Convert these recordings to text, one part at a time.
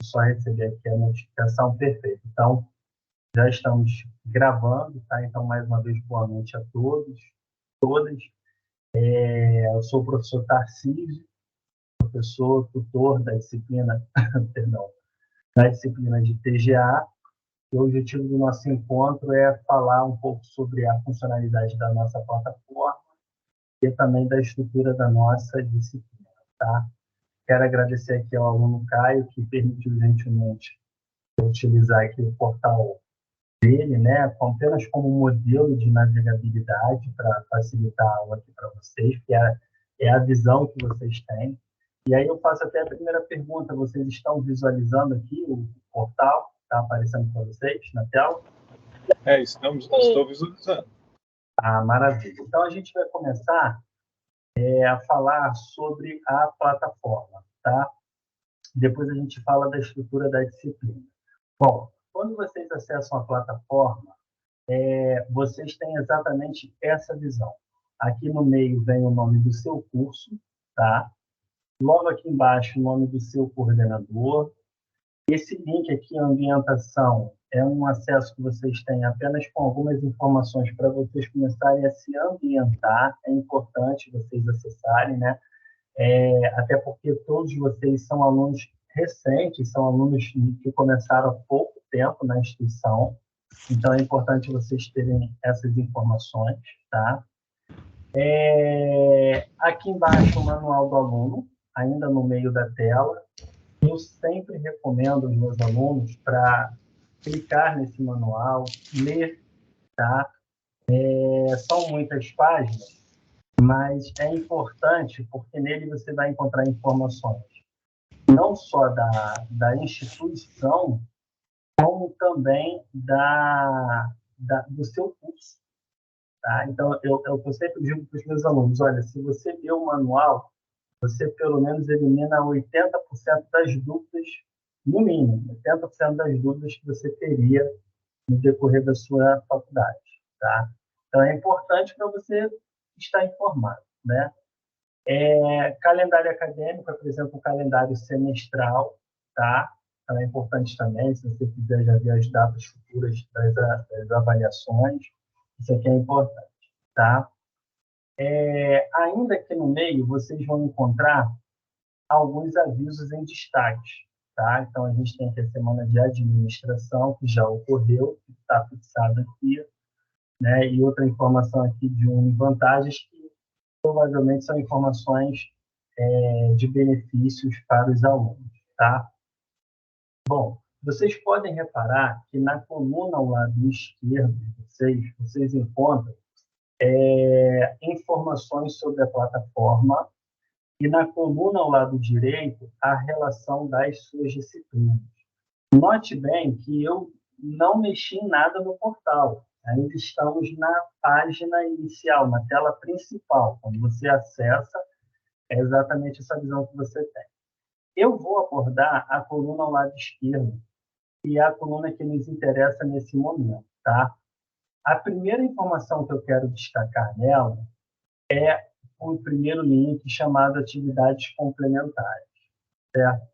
Só receber aqui a notificação, perfeito. Então, já estamos gravando, tá? Então, mais uma vez, boa noite a todos, todas. Eu sou o professor Tarcísio, professor, tutor da disciplina, perdão, da disciplina de TGA. E o objetivo do nosso encontro é falar um pouco sobre a funcionalidade da nossa plataforma e também da estrutura da nossa disciplina, tá? Quero agradecer aqui ao aluno Caio, que permitiu gentilmente utilizar aqui o portal dele, né, apenas como modelo de navegabilidade para facilitar a aula aqui para vocês, que é a visão que vocês têm. E aí eu faço até a primeira pergunta: vocês estão visualizando aqui o portal? Está aparecendo para vocês na tela? Estou visualizando. Ah, maravilha. Então a gente vai começar a falar sobre a plataforma, tá? Depois a gente fala da estrutura da disciplina. Bom, quando vocês acessam a plataforma, vocês têm exatamente essa visão. Aqui no meio vem o nome do seu curso, tá? Logo aqui embaixo, o nome do seu coordenador. Esse link aqui, a ambientação, é um acesso que vocês têm apenas com algumas informações para vocês começarem a se ambientar. É importante vocês acessarem, né? Até porque todos vocês são alunos recentes, são alunos que começaram há pouco tempo na instituição, então é importante vocês terem essas informações, tá? Aqui embaixo o manual do aluno, ainda no meio da tela. Eu sempre recomendo aos meus alunos para clicar nesse manual, ler, tá? São muitas páginas, mas é importante porque nele você vai encontrar informações não só da instituição, como também do seu curso. Tá? Então, eu sempre digo para os meus alunos: olha, se você ler o manual, você pelo menos elimina 80% das dúvidas, no mínimo, 80% das dúvidas que você teria no decorrer da sua faculdade. Tá? Então, é importante para você estar informado, né? Calendário acadêmico apresenta um calendário semestral, tá? Então, é importante também, se você quiser já ver as datas futuras das avaliações, isso aqui é importante, tá? Ainda aqui no meio, vocês vão encontrar alguns avisos em destaque, tá? Então, a gente tem aqui a semana de administração, que já ocorreu, que está fixada aqui, né? E outra informação aqui de vantagens que provavelmente são informações de benefícios para os alunos, tá? Bom, vocês podem reparar que na coluna ao lado esquerdo de vocês encontram informações sobre a plataforma e na coluna ao lado direito a relação das suas disciplinas. Note bem que eu não mexi em nada no portal. Ainda estamos na página inicial, na tela principal. Quando você acessa, é exatamente essa visão que você tem. Eu vou abordar a coluna ao lado esquerdo, que é a coluna que nos interessa nesse momento, tá? A primeira informação que eu quero destacar nela é o primeiro link chamado atividades complementares, certo?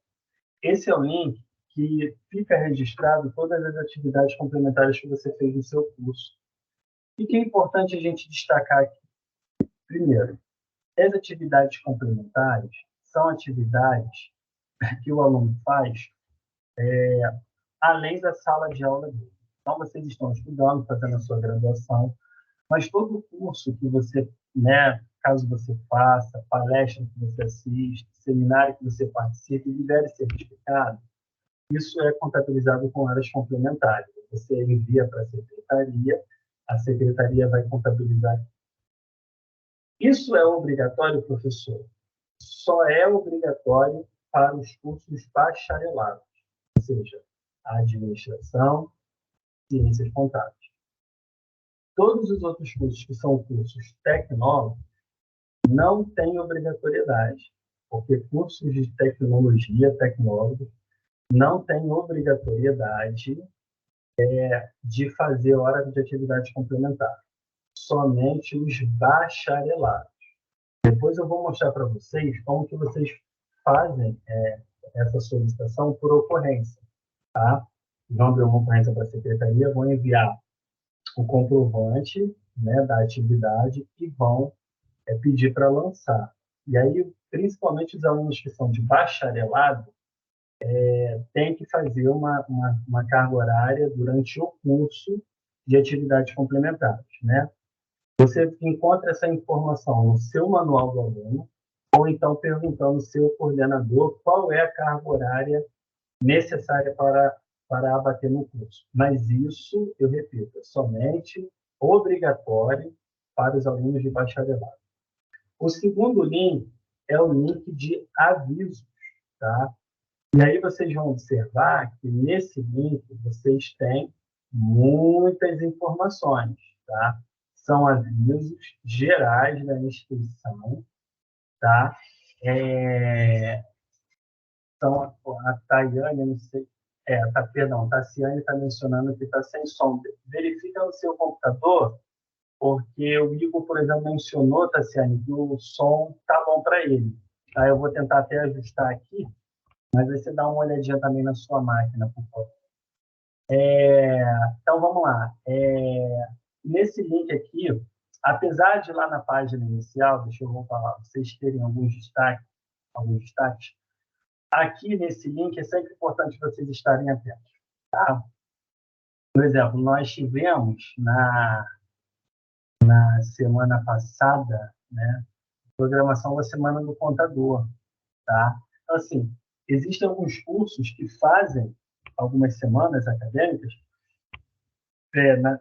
Esse é o link que fica registrado todas as atividades complementares que você fez no seu curso. E que é importante a gente destacar aqui. Primeiro, as atividades complementares são atividades que o aluno faz além da sala de aula dele. Então, vocês estão estudando, fazendo a sua graduação, mas todo o curso que você, né, caso você faça, palestra que você assiste, seminário que você participe e libere certificado, isso é contabilizado com áreas complementares. Você envia para a secretaria vai contabilizar. Isso é obrigatório, professor? Só é obrigatório para os cursos bacharelados, ou seja, administração, ciências contábeis. Todos os outros cursos que são cursos tecnólogos não têm obrigatoriedade, porque cursos de tecnologia, tecnólogos, não têm obrigatoriedade de fazer hora de atividade complementar. Somente os bacharelados. Depois eu vou mostrar para vocês como que vocês fazem essa solicitação por ocorrência, tá? Vão abrir uma ocorrência para a secretaria, vão enviar o comprovante, né, da atividade e vão pedir para lançar. E aí, principalmente os alunos que são de bacharelado, tem que fazer uma carga horária durante o curso de atividades complementares, né? Você encontra essa informação no seu manual do aluno, ou então perguntando ao seu coordenador qual é a carga horária necessária para abater no curso. Mas isso, eu repito, é somente obrigatório para os alunos de bacharelado. O segundo link é o link de avisos, tá? E aí vocês vão observar que nesse link vocês têm muitas informações, tá? São avisos gerais da instituição, tá? Então, a Tayane, não sei, perdão, a Tassiane está mencionando que está sem som. Verifica no seu computador, porque o Igor, por exemplo, mencionou, Tassiane, que o som está bom para ele. Tá? Eu vou tentar até ajustar aqui, mas aí você dá uma olhadinha também na sua máquina, por favor. Então, vamos lá. Nesse link aqui, apesar de lá na página inicial, deixa eu falar, vocês terem alguns destaques, aqui nesse link é sempre importante vocês estarem atentos. Tá? Por exemplo, nós tivemos na semana passada, né, programação da Semana do Contador. Tá? Então, assim, existem alguns cursos que fazem algumas semanas acadêmicas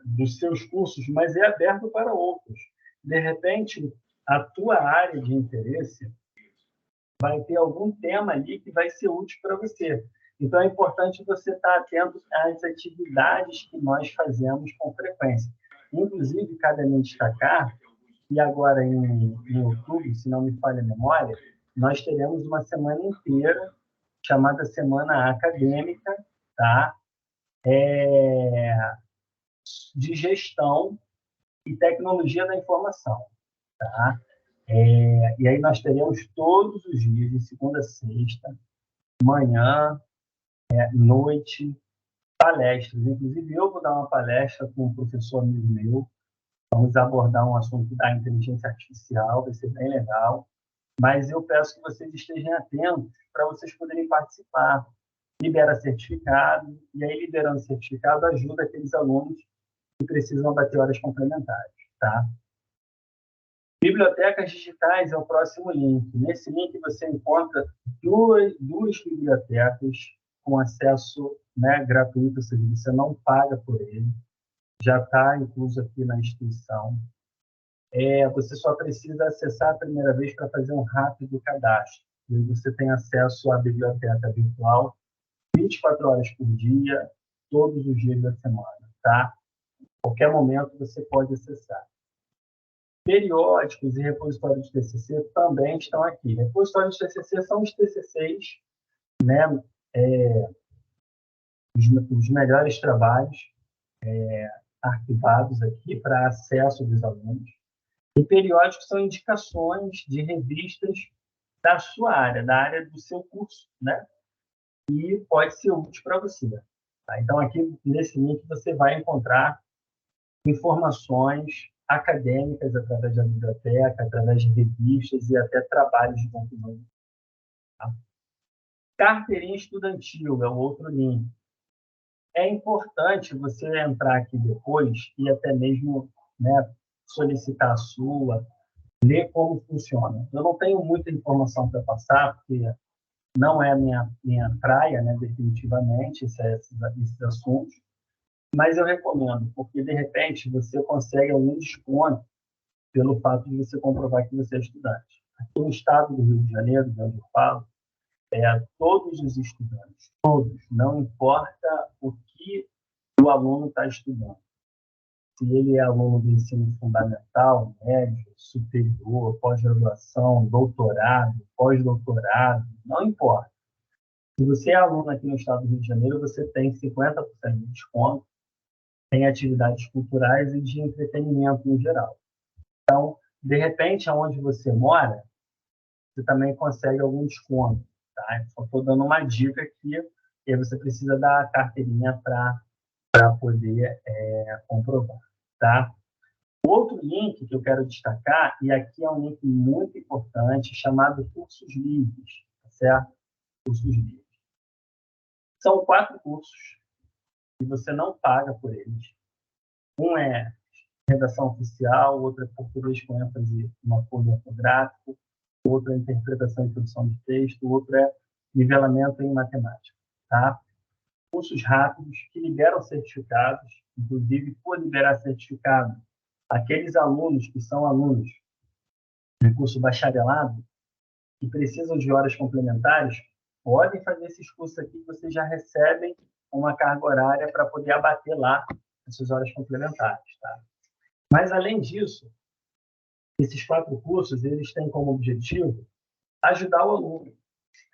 dos seus cursos, mas é aberto para outros. De repente, a tua área de interesse vai ter algum tema ali que vai ser útil para você. Então, é importante você estar atento às atividades que nós fazemos com frequência. Inclusive, cabe a mim destacar que agora em outubro, se não me falha a memória, nós teremos uma semana inteira chamada Semana Acadêmica, tá? De gestão e tecnologia da informação, tá? E aí nós teremos todos os dias, de segunda a sexta, manhã, noite, palestras. Inclusive, eu vou dar uma palestra com um professor amigo meu. Vamos abordar um assunto da inteligência artificial, vai ser bem legal. Mas eu peço que vocês estejam atentos para vocês poderem participar. Libera certificado, e aí, liberando certificado, ajuda aqueles alunos que precisam bater horas complementares. Tá? Bibliotecas digitais é o próximo link. Nesse link você encontra duas bibliotecas com acesso, né, gratuito, ou seja, você não paga por ele, já está incluso aqui na instituição. Você só precisa acessar a primeira vez para fazer um rápido cadastro. E você tem acesso à biblioteca virtual 24 horas por dia, todos os dias da semana. Tá? Qualquer momento você pode acessar. Periódicos e repositórios de TCC também estão aqui. Repositórios de TCC são os TCCs, né, os melhores trabalhos arquivados aqui para acesso dos alunos. E periódicos são indicações de revistas da sua área, da área do seu curso, né? E pode ser útil para você. Tá? Então, aqui nesse link você vai encontrar informações acadêmicas através da biblioteca, através de revistas e até trabalhos de conclusão. Tá? Carteirinha estudantil é o outro link. É importante você entrar aqui depois e até mesmo, né, solicitar a sua, ler como funciona. Eu não tenho muita informação para passar, porque não é a minha praia, né, definitivamente, esses assuntos, mas eu recomendo, porque, de repente, você consegue algum desconto pelo fato de você comprovar que você é estudante. Aqui no estado do Rio de Janeiro, de onde eu falo, todos os estudantes, todos, não importa o que o aluno está estudando. Se ele é aluno do ensino fundamental, médio, superior, pós-graduação, doutorado, pós-doutorado, não importa. Se você é aluno aqui no estado do Rio de Janeiro, você tem 50% de desconto em atividades culturais e de entretenimento em geral. Então, de repente, aonde você mora, você também consegue algum desconto. tá? Só estou dando uma dica aqui, e aí você precisa da carteirinha para poder comprovar, tá? O outro link que eu quero destacar, e aqui é um link muito importante, chamado Cursos Livres, tá certo? Cursos Livres. São 4 cursos e você não paga por eles. Um é redação oficial, o outro é português com ênfase em apoio ortográfico, o outro é interpretação e produção de texto, o outro é nivelamento em matemática, tá? Cursos rápidos que liberam certificados, inclusive por liberar certificado, aqueles alunos que são alunos de curso bacharelado e precisam de horas complementares, podem fazer esses cursos aqui que vocês já recebem uma carga horária para poder abater lá essas horas complementares, tá? Mas, além disso, esses 4 cursos, eles têm como objetivo ajudar o aluno,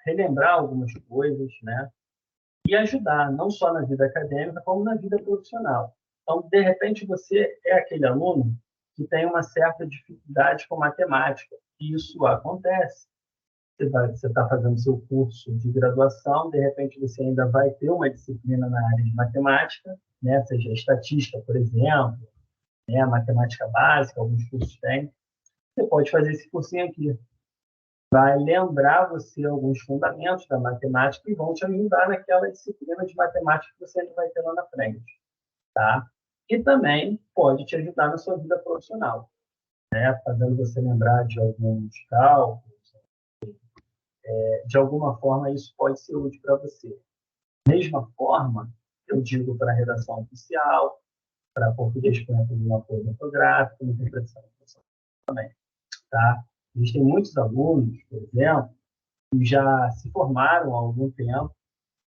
relembrar algumas coisas, né? E ajudar, não só na vida acadêmica, como na vida profissional. Então, de repente, você é aquele aluno que tem uma certa dificuldade com matemática. E isso acontece. Você está fazendo seu curso de graduação, de repente você ainda vai ter uma disciplina na área de matemática, né? Seja estatística, por exemplo, né? Matemática básica, alguns cursos têm. Você pode fazer esse cursinho aqui. Vai lembrar você alguns fundamentos da matemática e vão te ajudar naquela disciplina de matemática que você ainda vai ter lá na frente, tá? E também pode te ajudar na sua vida profissional, né? Fazendo você lembrar de alguns cálculos. De alguma forma, isso pode ser útil para você. Da mesma forma, eu digo para a redação oficial, para português com uma coisa ortográfica, interpretação também, tá? Existem muitos alunos, por exemplo, que já se formaram há algum tempo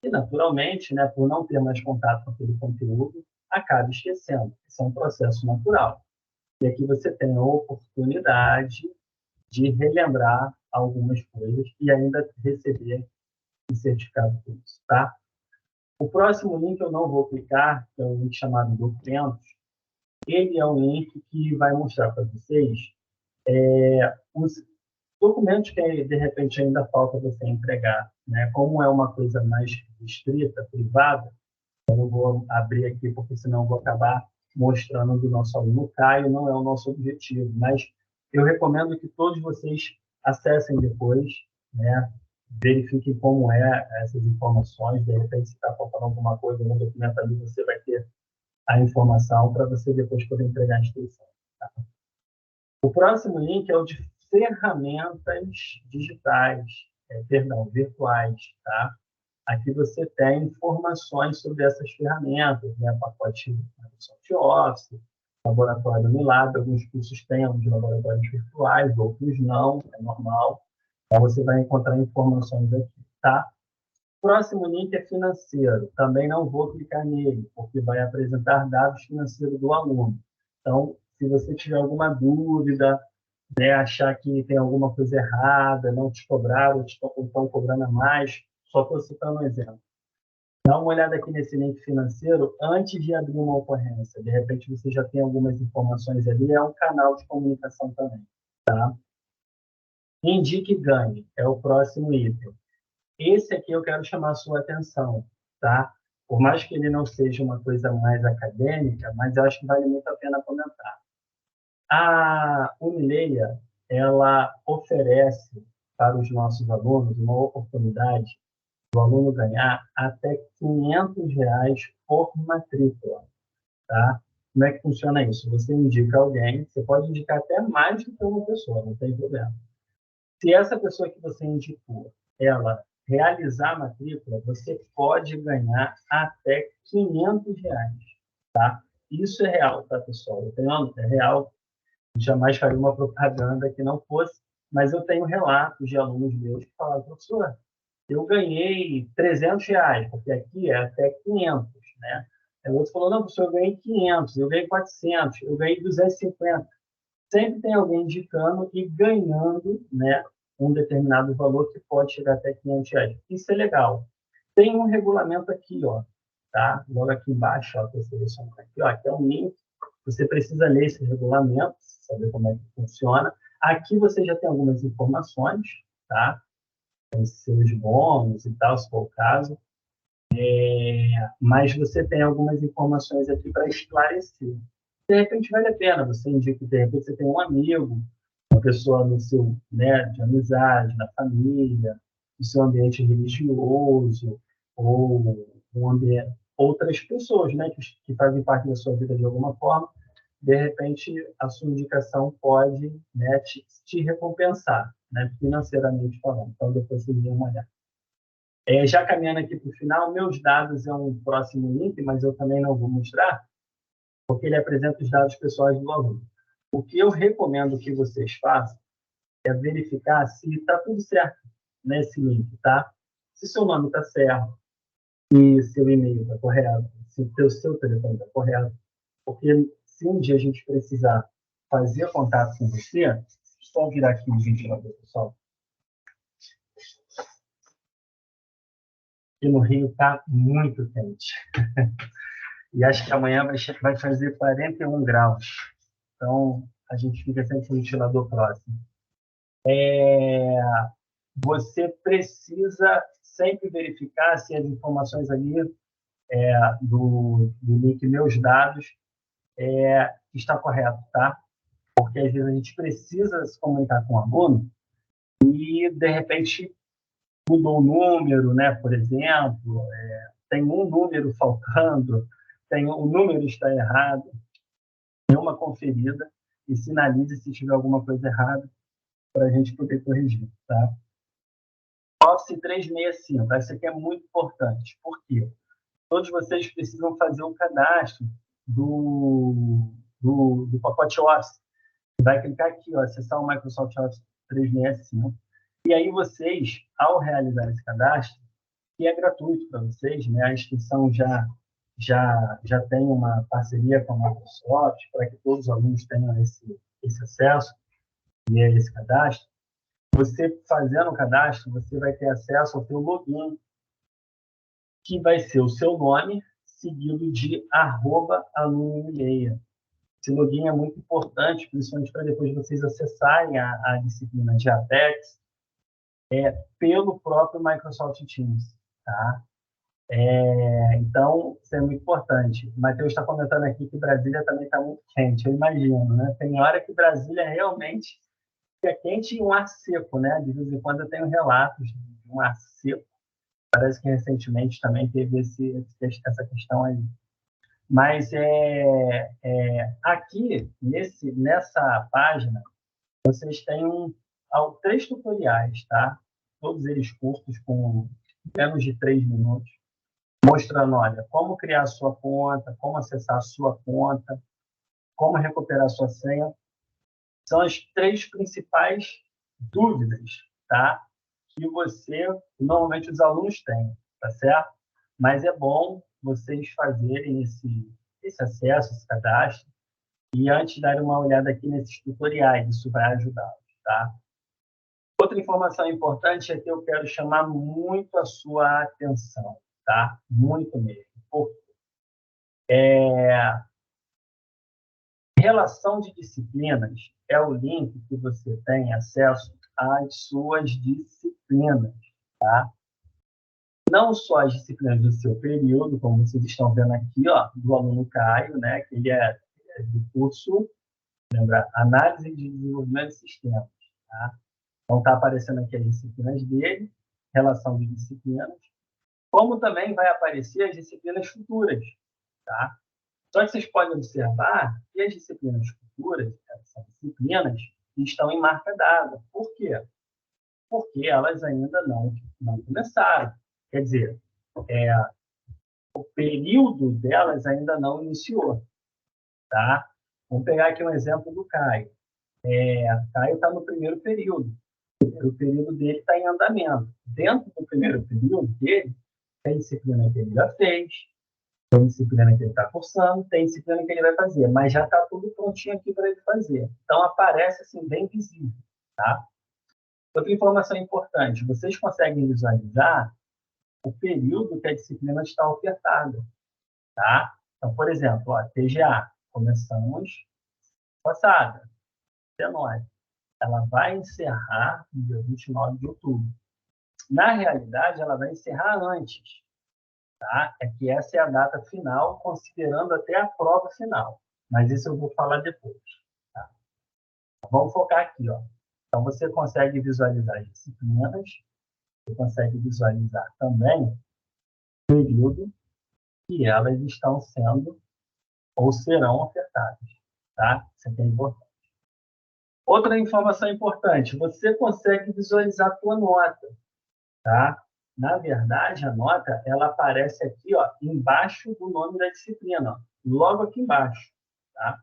e, naturalmente, né, por não ter mais contato com aquele conteúdo, acaba esquecendo. Isso é um processo natural. E aqui você tem a oportunidade de relembrar algumas coisas e ainda receber um certificado por isso, tá? O próximo link eu não vou clicar, que é um link chamado Documentos. Ele é um link que vai mostrar para vocês os documentos que, de repente, ainda falta você entregar, né? Como é uma coisa mais restrita, privada, eu não vou abrir aqui, porque senão eu vou acabar mostrando do nosso aluno Caio, não é o nosso objetivo, mas eu recomendo que todos vocês acessem depois, né? Verifiquem como essas informações, de repente, se está faltando alguma coisa no documento ali, você vai ter a informação para você depois poder entregar a instrução. Tá? O próximo link é o de ferramentas digitais, virtuais, tá? Aqui você tem informações sobre essas ferramentas, né? Pacote Microsoft Office, laboratório Unilab, alguns cursos têm alguns laboratórios virtuais, outros não, é normal. Então, você vai encontrar informações aqui, tá? O próximo link é financeiro. Também não vou clicar nele, porque vai apresentar dados financeiros do aluno. Então, se você tiver alguma dúvida, né, achar que tem alguma coisa errada, não te cobraram, estão cobrando a mais, só estou citando um exemplo. Dá uma olhada aqui nesse link financeiro antes de abrir uma ocorrência. De repente, você já tem algumas informações ali, é um canal de comunicação também. Tá? Indique e ganhe é o próximo item. Esse aqui eu quero chamar a sua atenção, tá? Por mais que ele não seja uma coisa mais acadêmica, mas eu acho que vale muito a pena comentar. A Unileia, ela oferece para os nossos alunos uma oportunidade do aluno ganhar até R$ 500 por matrícula, tá? Como é que funciona isso? Você indica alguém, você pode indicar até mais do que uma pessoa, não tem problema. Se essa pessoa que você indicou, ela realizar a matrícula, você pode ganhar até R$ 500, tá? Isso é real, tá, pessoal? É real, jamais faria uma propaganda que não fosse, mas eu tenho relatos de alunos meus que falaram, professor, eu ganhei R$ 300, porque aqui é até 500, né? Aí o outro falou, não, professor, eu ganhei 500, eu ganhei 400, eu ganhei 250. Sempre tem alguém indicando e ganhando, né, um determinado valor que pode chegar até R$ 500. Isso é legal. Tem um regulamento aqui, ó, tá? Logo aqui embaixo, ó, que eu seleciono aqui, ó, que é um link. Você precisa ler esse regulamento, saber como é que funciona. Aqui você já tem algumas informações, tá? seus bônus e tal, se for o caso. Mas você tem algumas informações aqui para esclarecer. De repente, vale a pena você indica que, de repente, você tem um amigo, uma pessoa no seu, né, de amizade, na família, no seu ambiente religioso, ou outras pessoas, né, que fazem parte da sua vida de alguma forma. De repente, a sua indicação pode, né, te recompensar, né, financeiramente falando. Então, depois você dê uma olhada. Já caminhando aqui para o final, meus dados é um próximo link, mas eu também não vou mostrar, porque ele apresenta os dados pessoais do aluno. O que eu recomendo que vocês façam é verificar se está tudo certo nesse link, tá? Se seu nome está certo, se seu e-mail está correto, se o seu telefone está correto, porque se um dia a gente precisar fazer contato com você, só virar aqui o ventilador, pessoal. E no Rio está muito quente. E acho que amanhã vai fazer 41 graus. Então, a gente fica sempre com o ventilador próximo. Você precisa sempre verificar se as informações ali do link Meus Dados está correto, tá? Porque às vezes a gente precisa se comunicar com o aluno e, de repente, mudou o número, né? Por exemplo, tem um número faltando, o número está errado. Dê uma conferida e sinalize se tiver alguma coisa errada para a gente poder corrigir, tá? Office 365, essa aqui é muito importante. Por quê? Todos vocês precisam fazer o cadastro do pacote Office. Vai clicar aqui, ó, acessar o Microsoft Office 365. E aí vocês, ao realizar esse cadastro, que é gratuito para vocês, né? A inscrição já tem uma parceria com a Microsoft para que todos os alunos tenham esse acesso e esse cadastro. Você fazendo o cadastro, você vai ter acesso ao seu login, que vai ser o seu nome, seguido de @aluno6. Esse login é muito importante, principalmente para depois vocês acessarem a disciplina de Apex pelo próprio Microsoft Teams, tá? Então, isso é muito importante. O Matheus está comentando aqui que Brasília também está muito quente, eu imagino, né? Tem hora que Brasília realmente fica quente e um ar seco, né? De vez em quando eu tenho relatos de um ar seco. Parece que recentemente também teve essa questão aí. Mas aqui, nessa página, vocês têm 3 tutoriais, tá? Todos eles curtos, com menos de 3 minutos, mostrando, olha, como criar a sua conta, como acessar a sua conta, como recuperar a sua senha. São as 3 principais dúvidas, tá? Que normalmente os alunos têm, tá certo? Mas é bom vocês fazerem esse acesso, esse cadastro, e antes darem uma olhada aqui nesses tutoriais, isso vai ajudá-los, tá? Outra informação importante é que eu quero chamar muito a sua atenção, tá? Muito mesmo. Relação de disciplinas é o link que você tem acesso às suas disciplinas, tá? Não só as disciplinas do seu período, como vocês estão vendo aqui, ó, do aluno Caio, né, que ele é do curso, lembra, Análise de Desenvolvimento de Sistemas, tá? Então, está aparecendo aqui as disciplinas dele, relação de disciplinas, como também vai aparecer as disciplinas futuras, tá? Só que vocês podem observar que as disciplinas futuras, são disciplinas que estão em marca d'água. Por quê? Porque elas ainda não começaram. Quer dizer, o período delas ainda não iniciou. Tá? Vamos pegar aqui um exemplo do Caio. Caio está no primeiro período. O período dele está em andamento. Dentro do primeiro período dele, tem disciplina que ele já fez, tem disciplina que ele está cursando, tem disciplina que ele vai fazer, mas já está tudo prontinho aqui para ele fazer. Então, aparece assim, bem visível. Tá? Outra informação importante, vocês conseguem visualizar o período que a disciplina está ofertada. Tá? Então, por exemplo, ó, TGA, começamos passada, 19. Ela vai encerrar no dia 29 de outubro. Na realidade, ela vai encerrar antes, tá? É que essa é a data final, considerando até a prova final. Mas isso eu vou falar depois. Tá? Vamos focar aqui, ó. Então, você consegue visualizar as disciplinas, você consegue visualizar também o período que elas estão sendo ou serão ofertadas, tá? Isso aqui é importante. Outra informação importante, você consegue visualizar a tua nota, tá? Na verdade, a nota, ela aparece aqui, ó, embaixo do nome da disciplina, ó, logo aqui embaixo, tá?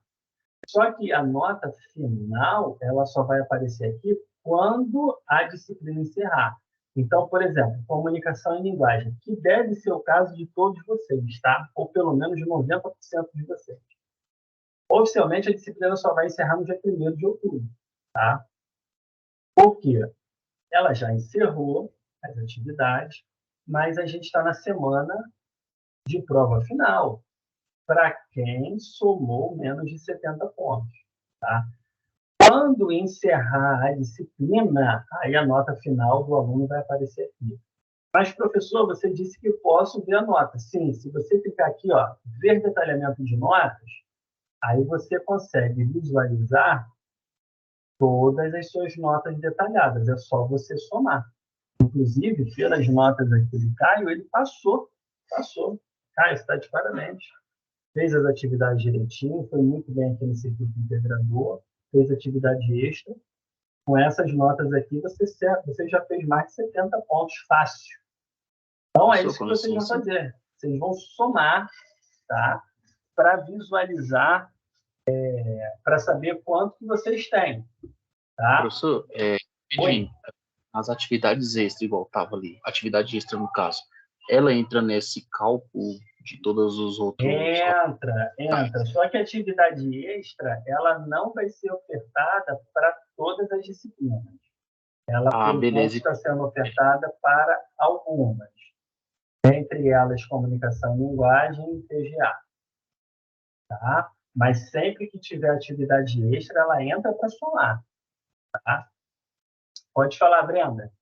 Só que a nota final, ela só vai aparecer aqui quando a disciplina encerrar. Então, por exemplo, comunicação em linguagem, que deve ser o caso de todos vocês, tá? Ou pelo menos de 90% de vocês. Oficialmente, a disciplina só vai encerrar no dia 1º de outubro, tá? Por quê? Ela já encerrou as atividades, mas a gente está na semana de prova final, para quem somou menos de 70 pontos, tá? Quando encerrar a disciplina, aí a nota final do aluno vai aparecer aqui. Mas, professor, você disse que eu posso ver a nota. Sim, se você clicar aqui, ó, ver detalhamento de notas, aí você consegue visualizar todas as suas notas detalhadas. É só você somar. Inclusive, pelas notas aqui do Caio, ele passou. Caio, você está de parabéns. Fez as atividades direitinho, foi muito bem aqui no circuito integrador, fez atividade extra. Com essas notas aqui, você já fez mais de 70 pontos fácil. Então, é isso que vocês vão fazer. Vocês vão somar, tá? Para visualizar, para saber quanto que vocês têm. Tá? Professor, as atividades extras, igual estava ali, atividade extra no caso, ela entra nesse cálculo de todos os outros... Entra. Só que a atividade extra, ela não vai ser ofertada para todas as disciplinas. Ela, por enquanto, está sendo ofertada para algumas. Entre elas, comunicação e linguagem e TGA. Tá? Mas sempre que tiver atividade extra, ela entra para somar. Tá? Pode falar, Brenda.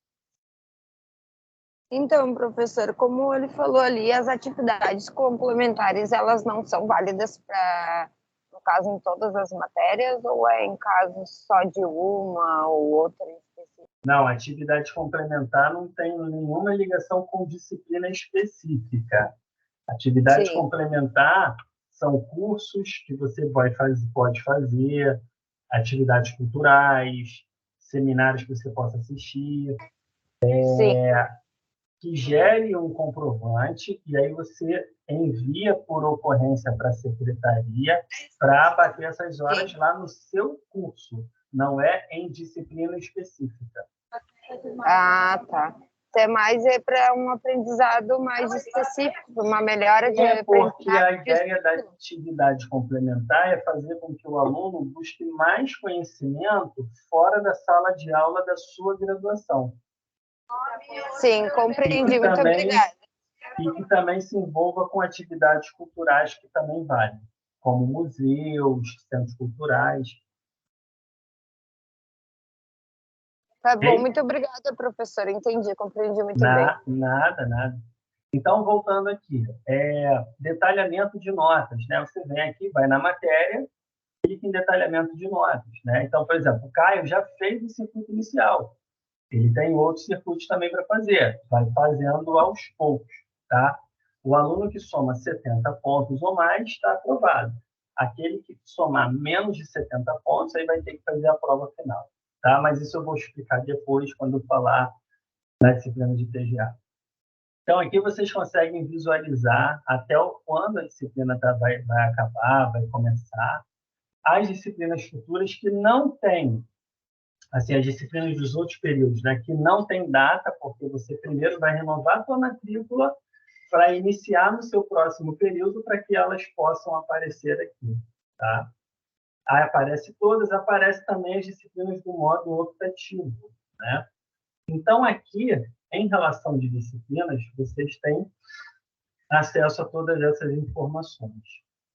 Então, professor, como ele falou ali, as atividades complementares, elas não são válidas para, no caso, em todas as matérias, ou é em caso só de uma ou outra em específico? Não, atividade complementar não tem nenhuma ligação com disciplina específica. Atividade complementar são cursos que você pode fazer, atividades culturais, seminários que você possa assistir, que gere um comprovante e aí você envia por ocorrência para a secretaria para bater essas horas lá no seu curso, não é em disciplina específica. Ah, tá. É mais para um aprendizado mais específico, uma melhora de aprendizado. Porque a ideia da atividade complementar é fazer com que o aluno busque mais conhecimento fora da sala de aula da sua graduação. Sim, compreendi. Muito obrigada. E que também se envolva com atividades culturais que também valem, como museus, centros culturais. Tá bom, muito obrigada, professora. Entendi, compreendi muito bem. Nada. Então, voltando aqui, detalhamento de notas, né? Você vem aqui, vai na matéria, clica em detalhamento de notas, né? Então, por exemplo, o Caio já fez o circuito inicial. Ele tem outros circuitos também para fazer. Vai fazendo aos poucos, tá? O aluno que soma 70 pontos ou mais está aprovado. Aquele que somar menos de 70 pontos, aí vai ter que fazer a prova final, tá? Mas isso eu vou explicar depois, quando eu falar na disciplina de TGA. Então, aqui vocês conseguem visualizar até quando a disciplina vai acabar, vai começar. As disciplinas futuras que não têm, assim, as disciplinas dos outros períodos, né, que não tem data, porque você primeiro vai renovar a sua matrícula para iniciar no seu próximo período, para que elas possam aparecer aqui, tá? Aí aparece também as disciplinas do modo optativo, né? Então, aqui, em relação de disciplinas, vocês têm acesso a todas essas informações,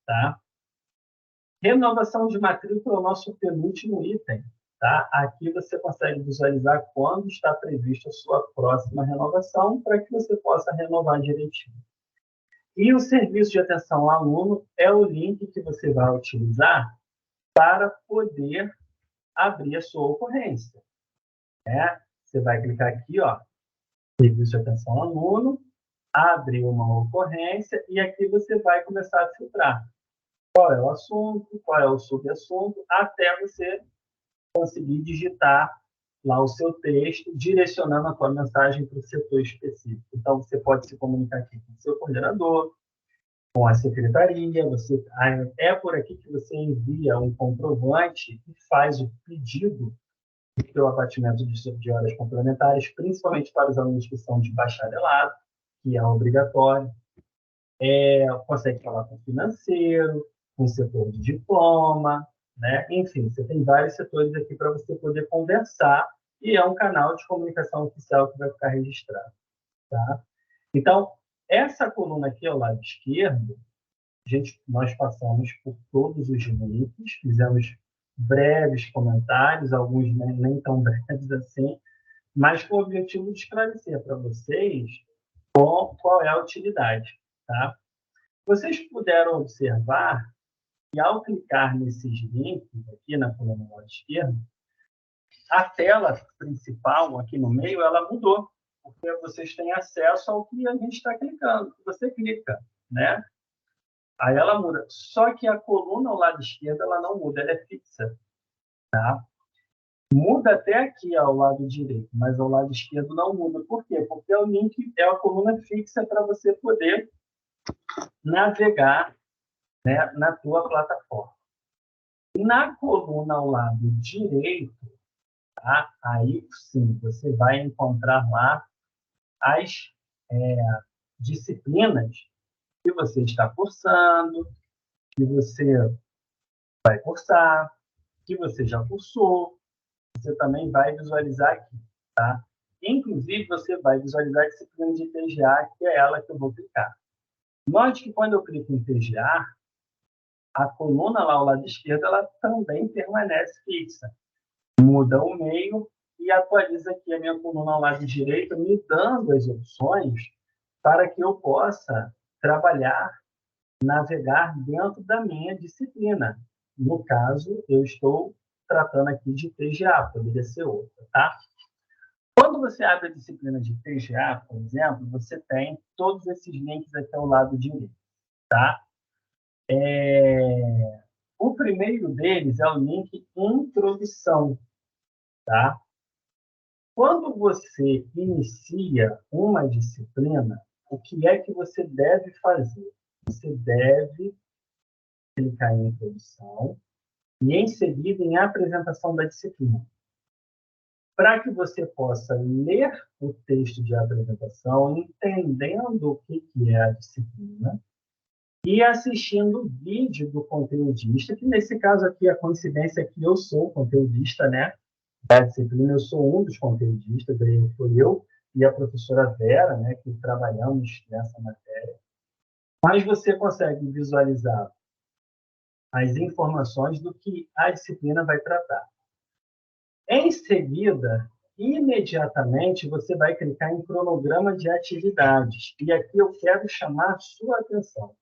tá? Renovação de matrícula é o nosso penúltimo item, Tá? Aqui você consegue visualizar quando está prevista a sua próxima renovação, para que você possa renovar direitinho. E o serviço de atenção ao aluno é o link que você vai utilizar para poder abrir a sua ocorrência. Né? Você vai clicar aqui, ó, serviço de atenção ao aluno, abre uma ocorrência e aqui você vai começar a filtrar qual é o assunto, qual é o subassunto, até você conseguir digitar lá o seu texto, direcionando a sua mensagem para o setor específico. Então, você pode se comunicar aqui com o seu coordenador, com a secretaria, é por aqui que você envia um comprovante e faz o pedido pelo abatimento de horas complementares, principalmente para os alunos que são de bacharelado, que é obrigatório. Consegue falar com o financeiro, com o setor de diploma, né? Enfim, você tem vários setores aqui para você poder conversar e é um canal de comunicação oficial que vai ficar registrado. Tá? Então, essa coluna aqui ao lado esquerdo, nós passamos por todos os links, fizemos breves comentários, alguns nem tão breves assim, mas com o objetivo de esclarecer para vocês qual é a utilidade. Tá? Vocês puderam observar que, ao clicar nesses links aqui na coluna do lado esquerdo, a tela principal aqui no meio, ela mudou, porque vocês têm acesso ao que a gente está clicando. Você clica, né? Aí ela muda. Só que a coluna ao lado esquerdo, ela não muda, ela é fixa. Tá? Muda até aqui ao lado direito, mas ao lado esquerdo não muda. Por quê? Porque o link é a coluna fixa para você poder navegar, né, na tua plataforma. Na coluna ao lado direito, tá? Aí sim, você vai encontrar lá as disciplinas que você está cursando, que você vai cursar, que você já cursou, você também vai visualizar aqui, tá? Inclusive, você vai visualizar a disciplina de TGA, que é ela que eu vou clicar. Note que quando eu clico em TGA, a coluna lá ao lado esquerdo, ela também permanece fixa. Muda o meio e atualiza aqui a minha coluna ao lado direito, me dando as opções para que eu possa trabalhar, navegar dentro da minha disciplina. No caso, eu estou tratando aqui de TGA, poderia ser outra, tá? Quando você abre a disciplina de TGA, por exemplo, você tem todos esses links aqui ao lado direito, tá? O primeiro deles é o link Introdução, tá? Quando você inicia uma disciplina, o que é que você deve fazer? Você deve clicar em Introdução e, em seguida, em Apresentação da disciplina, para que você possa ler o texto de apresentação, entendendo o que é a disciplina, e assistindo o vídeo do conteudista, que nesse caso aqui, a coincidência é que eu sou conteudista, né? Da disciplina, eu sou um dos conteudistas, daí foi eu e a professora Vera, né, que trabalhamos nessa matéria. Mas você consegue visualizar as informações do que a disciplina vai tratar. Em seguida, imediatamente, você vai clicar em cronograma de atividades. E aqui eu quero chamar sua atenção.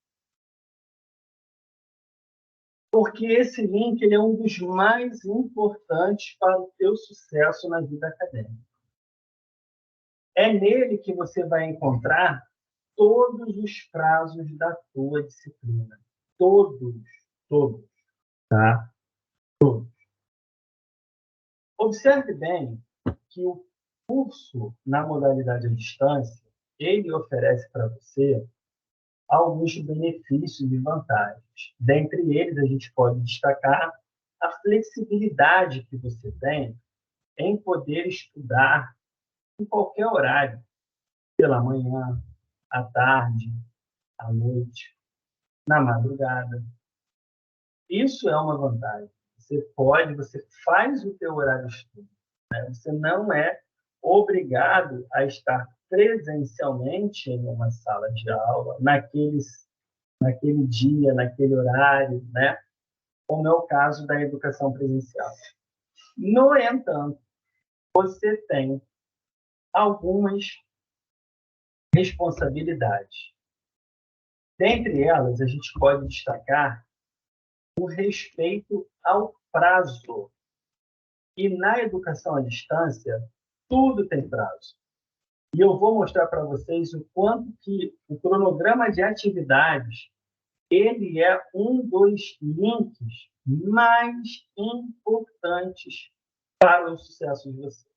Porque esse link ele é um dos mais importantes para o teu sucesso na vida acadêmica. É nele que você vai encontrar todos os prazos da tua disciplina. Todos. Tá? Todos. Observe bem que o curso na modalidade à distância, ele oferece para você alguns benefícios e vantagens. Dentre eles, a gente pode destacar a flexibilidade que você tem em poder estudar em qualquer horário, pela manhã, à tarde, à noite, na madrugada. Isso é uma vantagem. Você faz o teu horário de estudo. Né? Você não é obrigado a estar presencialmente em uma sala de aula, naquele dia, naquele horário, né? Como é o caso da educação presencial. No entanto, você tem algumas responsabilidades. Dentre elas, a gente pode destacar o respeito ao prazo. E na educação à distância, tudo tem prazo. E eu vou mostrar para vocês o quanto que o cronograma de atividades ele é um dos links mais importantes para o sucesso de vocês.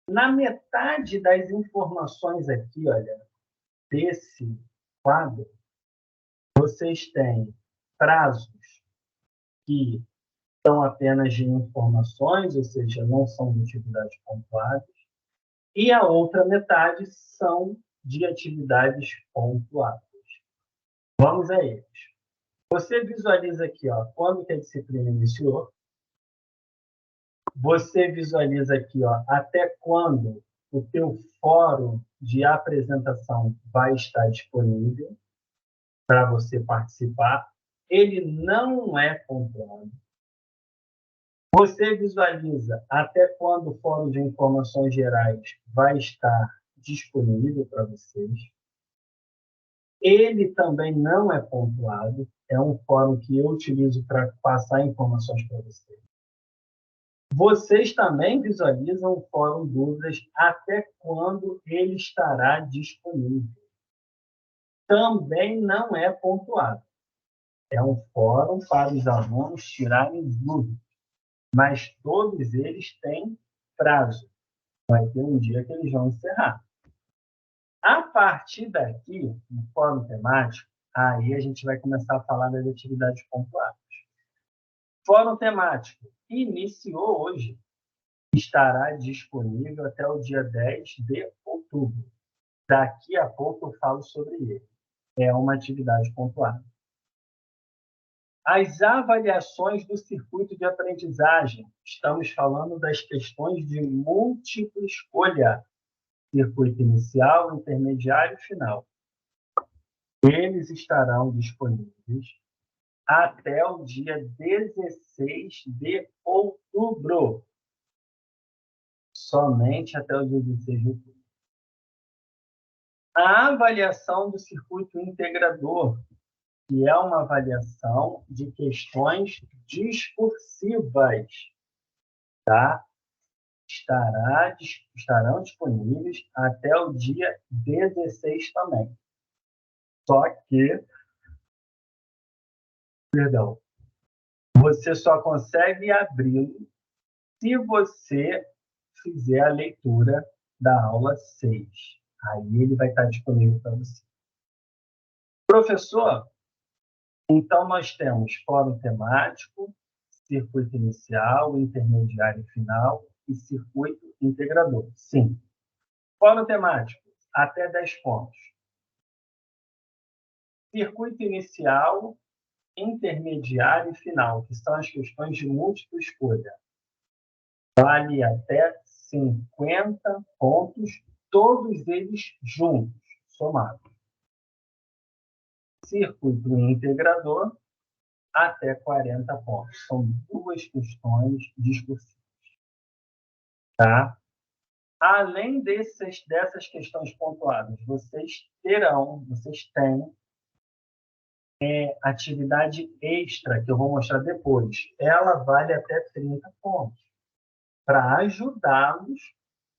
Na metade das informações aqui, olha, desse quadro, vocês têm prazos que são apenas de informações, ou seja, não são de atividades pontuadas, e a outra metade são de atividades pontuadas. Vamos a eles. Você visualiza aqui, ó, quando que a disciplina iniciou. Você visualiza aqui, ó, até quando o teu fórum de apresentação vai estar disponível para você participar. Ele não é pontuado. Você visualiza até quando o Fórum de Informações Gerais vai estar disponível para vocês. Ele também não é pontuado, é um fórum que eu utilizo para passar informações para vocês. Vocês também visualizam o Fórum Dúvidas até quando ele estará disponível. Também não é pontuado. É um fórum para os alunos tirarem dúvidas. Mas todos eles têm prazo. Vai ter um dia que eles vão encerrar. A partir daqui, no fórum temático, aí a gente vai começar a falar das atividades pontuadas. Fórum temático iniciou hoje, estará disponível até o dia 10 de outubro. Daqui a pouco eu falo sobre ele. É uma atividade pontuada. As avaliações do circuito de aprendizagem. Estamos falando das questões de múltipla escolha. Circuito inicial, intermediário e final. Eles estarão disponíveis até o dia 16 de outubro. Somente até o dia 16 de outubro. A avaliação do circuito integrador, que é uma avaliação de questões discursivas, tá? Estarão disponíveis até o dia 16 também. Só que, perdão, você só consegue abri-lo se você fizer a leitura da aula 6. Aí ele vai estar disponível para você. Professor, então nós temos fórum temático, circuito inicial, intermediário e final e circuito integrador. Sim. Fórum temático, até 10 pontos. Circuito inicial, intermediário e final, que são as questões de múltipla escolha. Vale até 50 pontos, todos eles juntos, somados. Circuito integrador, até 40 pontos. São duas questões discursivas. Tá? Além dessas questões pontuadas, vocês têm atividade extra, que eu vou mostrar depois. Ela vale até 30 pontos, para ajudá-los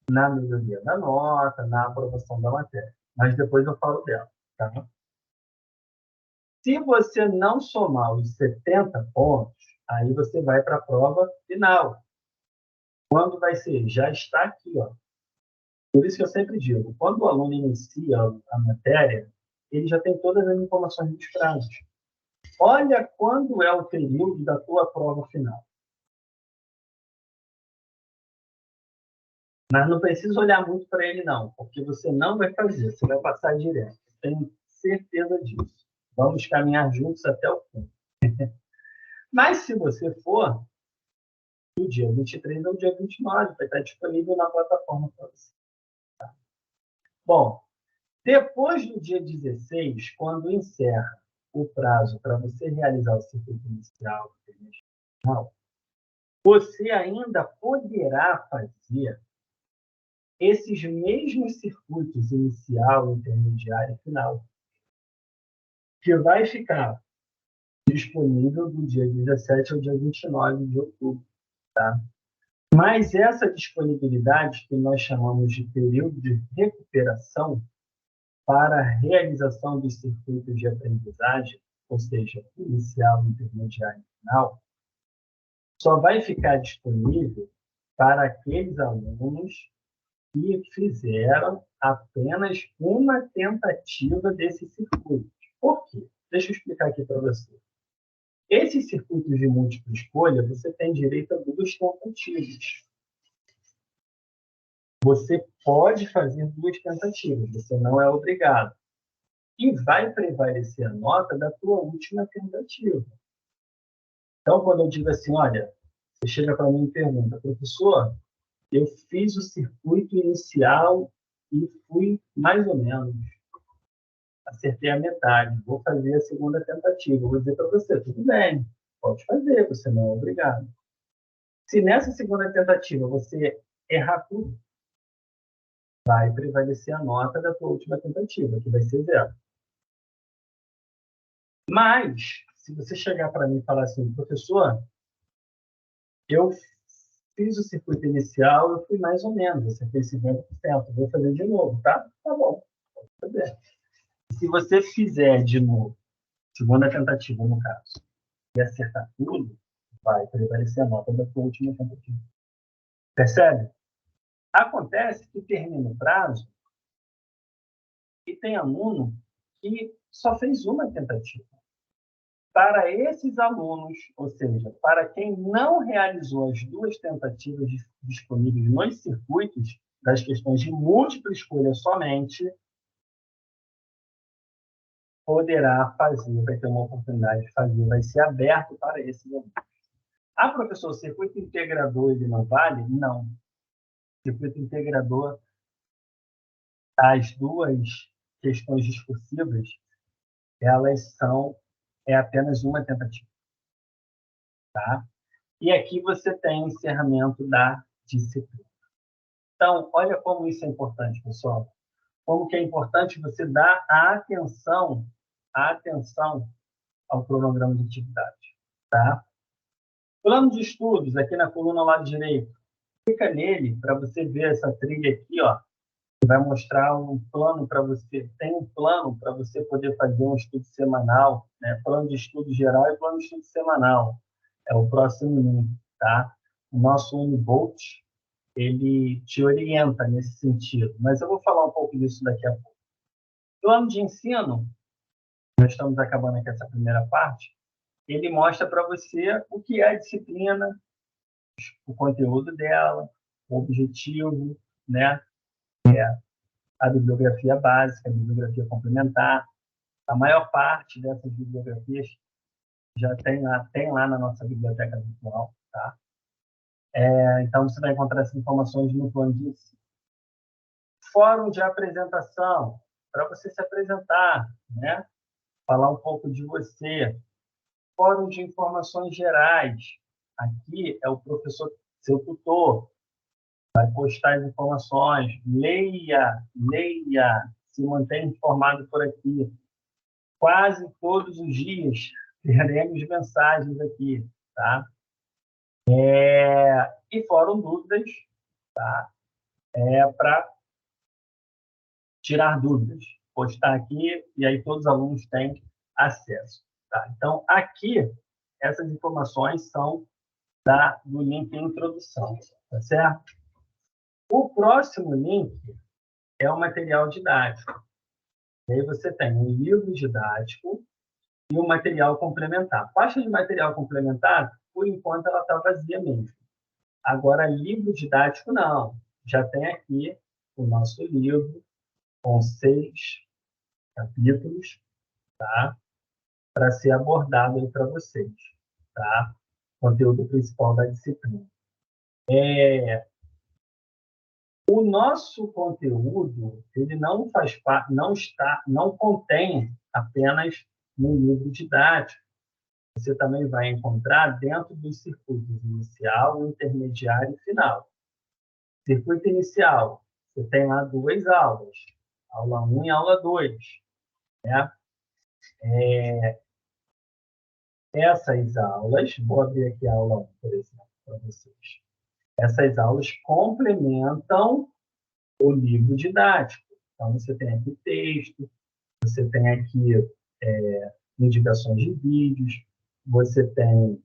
na melhoria da nota, na aprovação da matéria. Mas depois eu falo dela. Tá? Se você não somar os 70 pontos, aí você vai para a prova final. Quando vai ser? Já está aqui, ó. Por isso que eu sempre digo, quando o aluno inicia a matéria, ele já tem todas as informações dos prazos. Olha quando é o período da tua prova final. Mas não precisa olhar muito para ele, não, porque você não vai fazer, você vai passar direto. Tenho certeza disso. Vamos caminhar juntos até o fim. Mas se você for, do dia 23 ao dia 29, vai estar disponível na plataforma para você. Bom, depois do dia 16, quando encerra o prazo para você realizar o circuito inicial e final, você ainda poderá fazer esses mesmos circuitos inicial, intermediário e final, que vai ficar disponível do dia 17 ao dia 29 de outubro. Tá? Mas essa disponibilidade, que nós chamamos de período de recuperação, para a realização dos circuitos de aprendizagem, ou seja, inicial, intermediário e final, só vai ficar disponível para aqueles alunos que fizeram apenas uma tentativa desse circuito. Por quê? Deixa eu explicar aqui para você. Esses circuitos de múltipla escolha, você tem direito a 2 tentativas. Você pode fazer 2 tentativas, você não é obrigado. E vai prevalecer a nota da tua última tentativa. Então, quando eu digo assim, olha, você chega para mim e pergunta, professor, eu fiz o circuito inicial e fui mais ou menos. Acertei a metade. Vou fazer a segunda tentativa. Vou dizer para você, tudo bem, pode fazer, você não é obrigado. Se nessa segunda tentativa você errar tudo, vai prevalecer a nota da tua última tentativa, que vai ser 0. Mas, se você chegar para mim e falar assim, professor, eu fiz o circuito inicial, eu fui mais ou menos, você fez 50%, vou fazer de novo, tá? Tá bom, pode fazer. Se você fizer de novo, segunda tentativa no caso, e acertar tudo, vai prevalecer a nota da sua última tentativa. Percebe? Acontece que termina o prazo e tem aluno que só fez uma tentativa. Para esses alunos, ou seja, para quem não realizou as 2 tentativas disponíveis nos circuitos das questões de múltipla escolha somente, poderá fazer, vai ter uma oportunidade de fazer, vai ser aberto para esses alunos. Ah, professor, o circuito integrador ele não vale? Não. O circuito integrador, as 2 questões discursivas, elas é apenas uma tentativa. Tá? E aqui você tem o encerramento da disciplina. Então, olha como isso é importante, pessoal. Como que é importante você dar a atenção ao cronograma de atividade. Tá? Plano de estudos, aqui na coluna lado direito. Clica nele para você ver essa trilha aqui, ó. Vai mostrar um plano para você. Tem um plano para você poder fazer um estudo semanal, né? Plano de estudo geral e plano de estudo semanal. É o próximo link, tá? O nosso Unibolt, ele te orienta nesse sentido. Mas eu vou falar um pouco disso daqui a pouco. Plano de ensino, nós estamos acabando aqui essa primeira parte, ele mostra para você o que é a disciplina, o conteúdo dela, o objetivo, né? A bibliografia básica, a bibliografia complementar. A maior parte dessas bibliografias já tem lá na nossa biblioteca virtual, tá? Então, você vai encontrar essas informações no plano de ensino. Fórum de apresentação, para você se apresentar, né? Falar um pouco de você. Fórum de informações gerais. Aqui é o professor, seu tutor, vai postar as informações. Leia, se mantenha informado por aqui. Quase todos os dias teremos mensagens aqui, tá? E fórum dúvidas, tá? Para tirar dúvidas. Postar aqui e aí todos os alunos têm acesso. Tá? Então, aqui, essas informações são do link introdução, tá certo? O próximo link é o material didático. E aí você tem um livro didático e um material complementar. A pasta de material complementar, por enquanto, ela está vazia mesmo. Agora, livro didático, não. Já tem aqui o nosso livro com 6 capítulos, tá? Para ser abordado aí para vocês, tá? Conteúdo principal da disciplina. O nosso conteúdo, ele não faz parte, não contém apenas no livro didático. você também vai encontrar dentro dos circuitos inicial, intermediário e final. Circuito inicial, você tem lá 2 aulas, aula 1 e aula 2. Né? Essas aulas, vou abrir aqui a aula 1, por exemplo, para vocês. Essas aulas complementam o livro didático. Então, você tem aqui texto, você tem aqui indicações de vídeos, você tem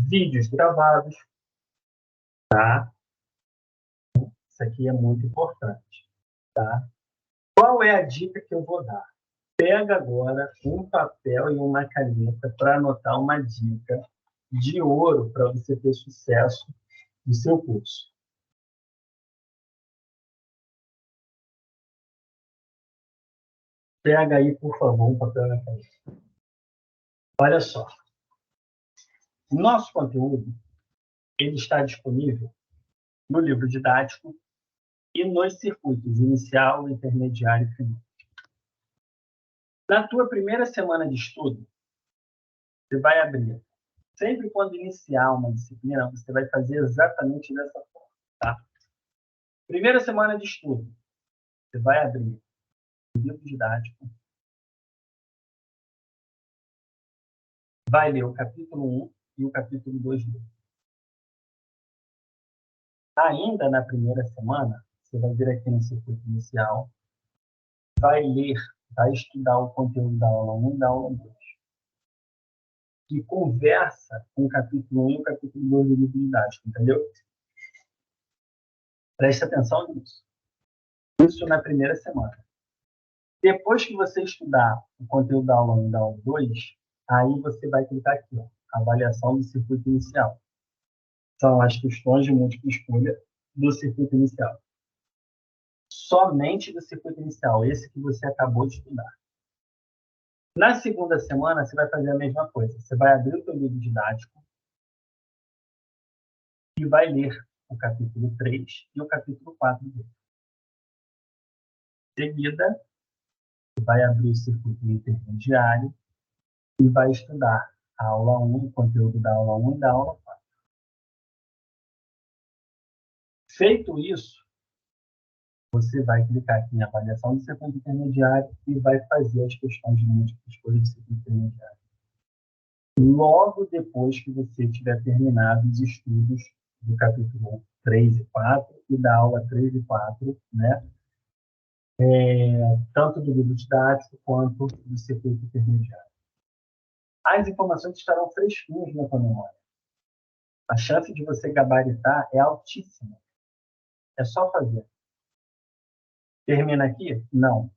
vídeos gravados, tá? Isso aqui é muito importante, tá? Qual é a dica que eu vou dar? Pega agora um papel e uma caneta para anotar uma dica de ouro para você ter sucesso no seu curso. Pega aí, por favor, um papel e uma caneta. Olha só. Nosso conteúdo ele está disponível no livro didático e nos circuitos inicial, intermediário e final. Na tua primeira semana de estudo, você vai abrir. Sempre quando iniciar uma disciplina, você vai fazer exatamente dessa forma. Tá? Primeira semana de estudo, você vai abrir o livro didático, vai ler o capítulo 1 e o capítulo 2 dele. Ainda na primeira semana, você vai vir aqui no circuito inicial, vai ler, vai estudar o conteúdo da aula 1 e da aula 2. Que conversa com o capítulo 1 e o capítulo 2 do livro didático, entendeu? Preste atenção nisso. Isso na primeira semana. Depois que você estudar o conteúdo da aula 1 e da aula 2, aí você vai clicar aqui, ó, avaliação do circuito inicial. São as questões de múltipla escolha do circuito inicial. Somente do circuito inicial, esse que você acabou de estudar. Na segunda semana, você vai fazer a mesma coisa. Você vai abrir o seu livro didático e vai ler o capítulo 3 e o capítulo 4 dele. Em seguida, você vai abrir o circuito intermediário e vai estudar a aula 1, o conteúdo da aula 1 e da aula 4. Feito isso, você vai clicar aqui em avaliação do circuito intermediário e vai fazer as questões de múltipla escolha do circuito intermediário. Logo depois que você tiver terminado os estudos do capítulo 3 e 4 e da aula 3 e 4, né? Tanto do livro didático quanto do circuito intermediário. As informações estarão fresquinhas na sua memória. A chance de você gabaritar é altíssima. É só fazer. Termina aqui? Não.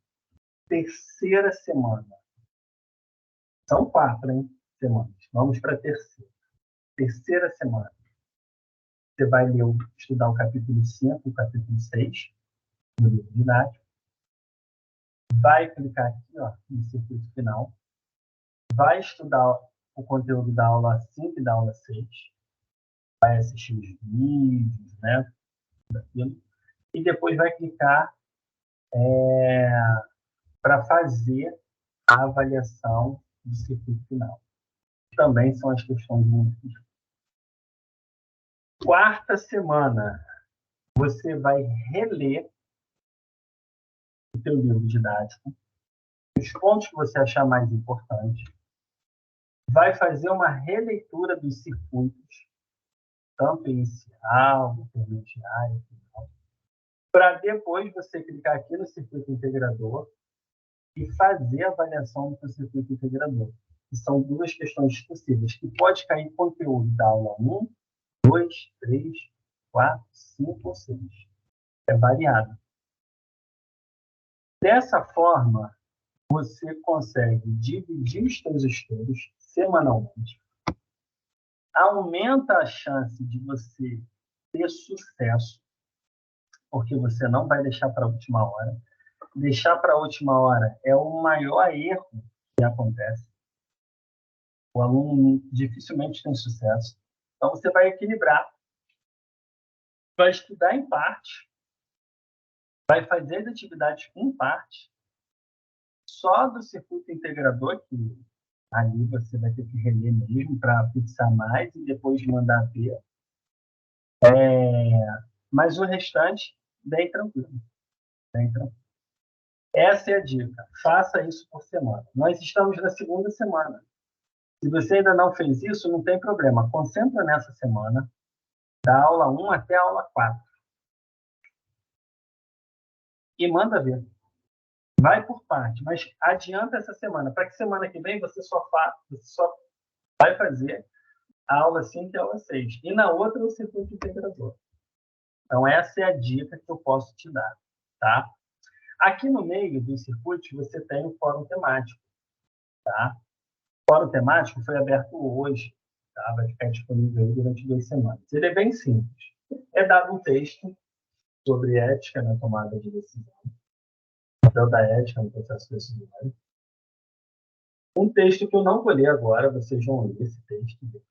Terceira semana. São 4, hein? Semanas. Vamos para a terceira. Terceira semana. Você vai estudar o capítulo 5 e o capítulo 6 do livro didático. Vai clicar aqui, ó, no circuito final. Vai estudar o conteúdo da aula 5 e da aula 6. Vai assistir os vídeos, né? Daquilo. E depois vai clicar para fazer a avaliação do circuito final. Também são as questões múltiplas. Quarta semana, você vai reler o teu livro didático, os pontos que você achar mais importantes, vai fazer uma releitura dos circuitos, tanto inicial, intermediário, final, para depois você clicar aqui no circuito integrador e fazer a avaliação do seu circuito integrador. Que são 2 questões possíveis, que pode cair conteúdo da aula 1, 2, 3, 4, 5 ou 6. É variado. Dessa forma, você consegue dividir os seus estudos semanalmente. Aumenta a chance de você ter sucesso, porque você não vai deixar para a última hora. Deixar para a última hora é o maior erro que acontece. O aluno dificilmente tem sucesso. Então, você vai equilibrar. Vai estudar em parte. Vai fazer as atividades em parte. Só do circuito integrador, que Ali você vai ter que reler mesmo para fixar mais e depois mandar ver. Mas o restante, bem tranquilo. Bem tranquilo. Essa é a dica. Faça isso por semana. Nós estamos na segunda semana. Se você ainda não fez isso, não tem problema. Concentra nessa semana, da aula 1 até a aula 4. E manda ver. Vai por parte, mas adianta essa semana, para que semana que vem você só vai fazer a aula 5 e a aula 6. E na outra, o circuito integrador. Então, essa é a dica que eu posso te dar. Tá? Aqui no meio dos circuitos, você tem o fórum temático. Tá? O fórum temático foi aberto hoje. Tá? Vai ficar disponível durante 2 semanas. Ele é bem simples. É dado um texto sobre ética na tomada de decisão. Papel da ética no processo decisório. Um texto que eu não vou ler agora, vocês vão ler esse texto depois.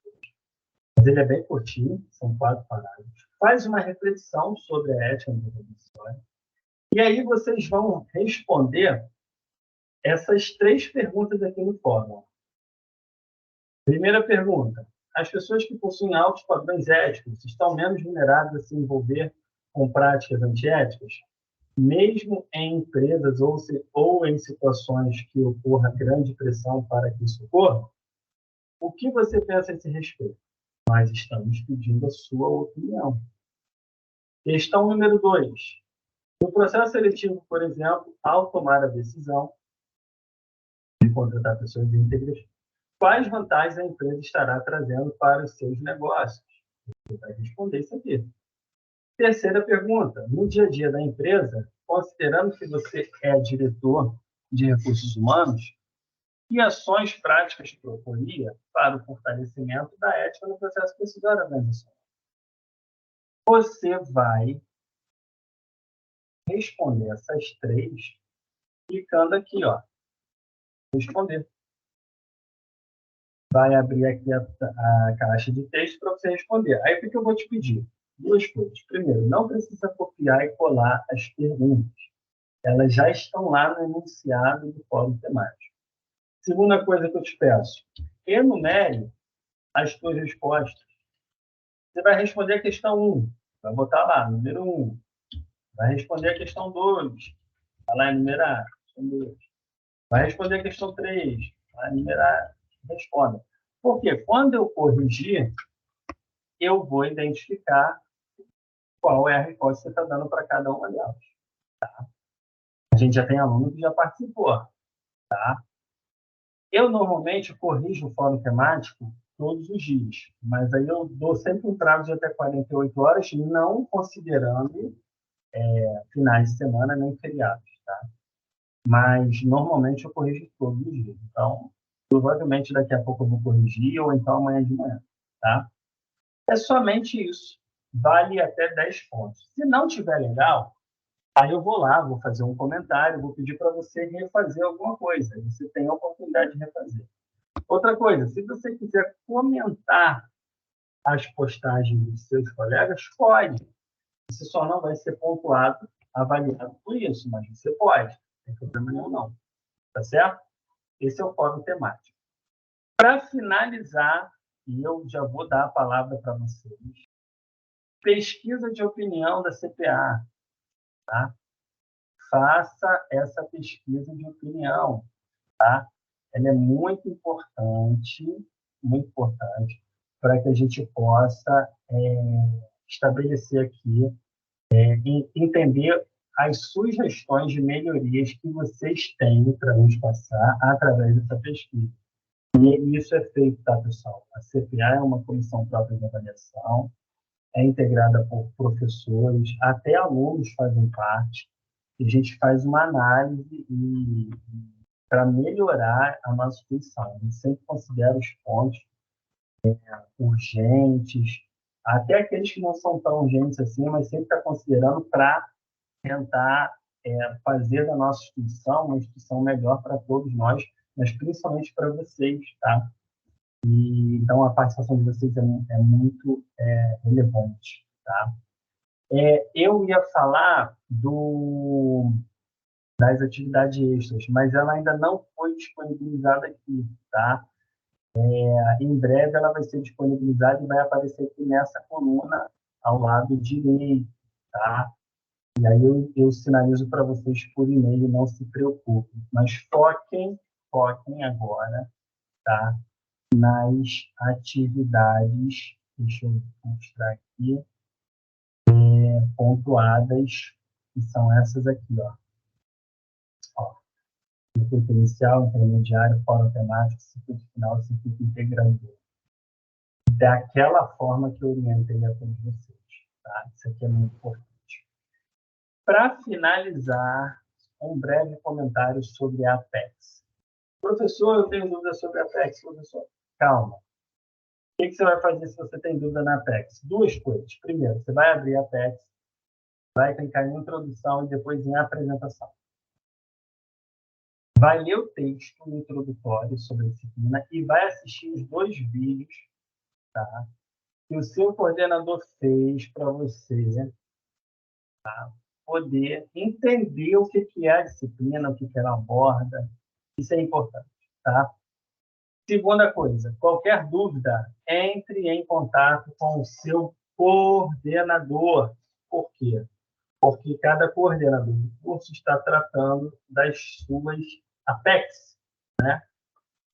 Mas ele é bem curtinho, são 4 parágrafos. Faz uma reflexão sobre a ética no processo decisório. E aí vocês vão responder essas 3 perguntas aqui no fórum. Primeira pergunta. As pessoas que possuem altos padrões éticos estão menos vulneráveis a se envolver com práticas antiéticas? Mesmo em empresas ou em situações que ocorra grande pressão para que isso ocorra? O que você pensa a esse respeito? Nós estamos pedindo a sua opinião. Questão número 2. No processo seletivo, por exemplo, ao tomar a decisão de contratar pessoas íntegras, quais vantagens a empresa estará trazendo para os seus negócios? Você vai responder isso aqui. Terceira pergunta. No dia a dia da empresa, considerando que você é diretor de recursos humanos, que ações práticas proporia para o fortalecimento da ética no processo decisório organizacional? Você vai responder essas 3 clicando aqui, ó. Responder. Vai abrir aqui a caixa de texto para você responder. Aí, o que eu vou te pedir? 2 coisas. Primeiro, não precisa copiar e colar as perguntas. Elas já estão lá no enunciado do fórum temático. Segunda coisa que eu te peço, enumere as suas respostas. Você vai responder a questão 1, vai botar lá, número 1. Vai responder a questão 2, vai lá enumerar, questão 2. Vai responder a questão 3, vai enumerar, responda. Porque quando eu corrigir, eu vou identificar qual é a resposta que você está dando para cada uma delas. Tá? A gente já tem aluno que já participou. Tá? Eu, normalmente, corrijo o fórum temático todos os dias, mas aí eu dou sempre um prazo de até 48 horas, não considerando finais de semana nem feriados. Tá? Mas, normalmente, eu corrijo todos os dias. Então, provavelmente, daqui a pouco eu vou corrigir, ou então amanhã de manhã. Tá? É somente isso. Vale até 10 pontos. Se não tiver legal, aí eu vou lá, vou fazer um comentário, vou pedir para você refazer alguma coisa. Você tem a oportunidade de refazer. Outra coisa, se você quiser comentar as postagens dos seus colegas, pode. Você só não vai ser pontuado, avaliado por isso, mas você pode. Não tem problema nenhum, não. Tá certo? Esse é o fórum temático. Para finalizar, e eu já vou dar a palavra para vocês, pesquisa de opinião da CPA. Tá? Faça essa pesquisa de opinião. Tá? Ela é muito importante para que a gente possa estabelecer aqui, entender as sugestões de melhorias que vocês têm para nos passar através dessa pesquisa. E isso é feito, tá, pessoal? A CPA é uma comissão própria de avaliação, é integrada por professores, até alunos fazem parte, e a gente faz uma análise para melhorar a nossa instituição. A gente sempre considera os pontos urgentes, até aqueles que não são tão urgentes assim, mas sempre está considerando para tentar fazer da nossa instituição uma instituição melhor para todos nós, mas principalmente para vocês, tá? E, então, a participação de vocês é muito relevante, tá? Eu ia falar das atividades extras, mas ela ainda não foi disponibilizada aqui, tá? Em breve ela vai ser disponibilizada e vai aparecer aqui nessa coluna ao lado direito, tá? E aí eu sinalizo para vocês por e-mail, não se preocupem. Mas foquem agora, tá? Nas atividades, deixa eu mostrar aqui, pontuadas, que são essas aqui, ó. Circuito inicial, intermediário, fórum temático, circuito final, circuito integrador. Daquela forma que eu orientei a todos vocês, tá? Isso aqui é muito importante. Para finalizar, um breve comentário sobre a Apex. Professor, eu tenho dúvida sobre a Apex. Professor, calma. O que você vai fazer se você tem dúvida na Apex? Duas coisas. Primeiro, você vai abrir a Apex, vai clicar em introdução e depois em apresentação. Vai ler o texto introdutório sobre a disciplina e vai assistir os 2 vídeos, tá, que o seu coordenador fez para você, tá, poder entender o que é a disciplina, o que ela aborda. Isso é importante, tá? Segunda coisa, qualquer dúvida, entre em contato com o seu coordenador. Por quê? Porque cada coordenador do curso está tratando das suas Apex, né?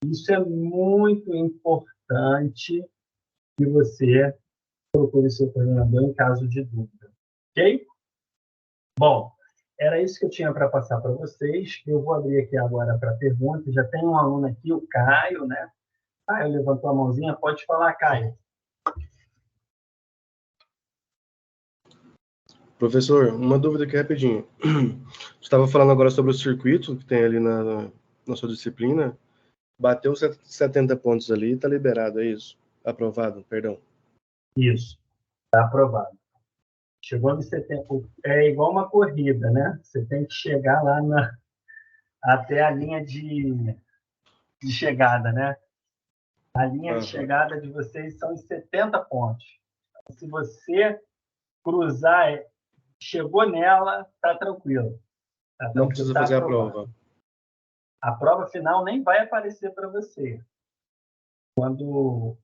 Isso é muito importante que você procure seu coordenador em caso de dúvida, ok? Bom, era isso que eu tinha para passar para vocês. Eu vou abrir aqui agora para perguntas. Já tem um aluno aqui, o Caio, né? Caio levantou a mãozinha. Pode falar, Caio. Professor, uma dúvida aqui rapidinho. Você estava falando agora sobre o circuito que tem ali na sua disciplina. Bateu 70 pontos ali, está liberado, é isso? Aprovado, perdão. Isso, está aprovado. Chegou no 70, é igual uma corrida, né? Você tem que chegar lá até a linha de chegada, né? A linha de chegada de vocês são os 70 pontos. Então, se você cruzar, chegou nela, está tranquilo. Tá? Não precisa fazer a prova. A prova final nem vai aparecer para você. Quando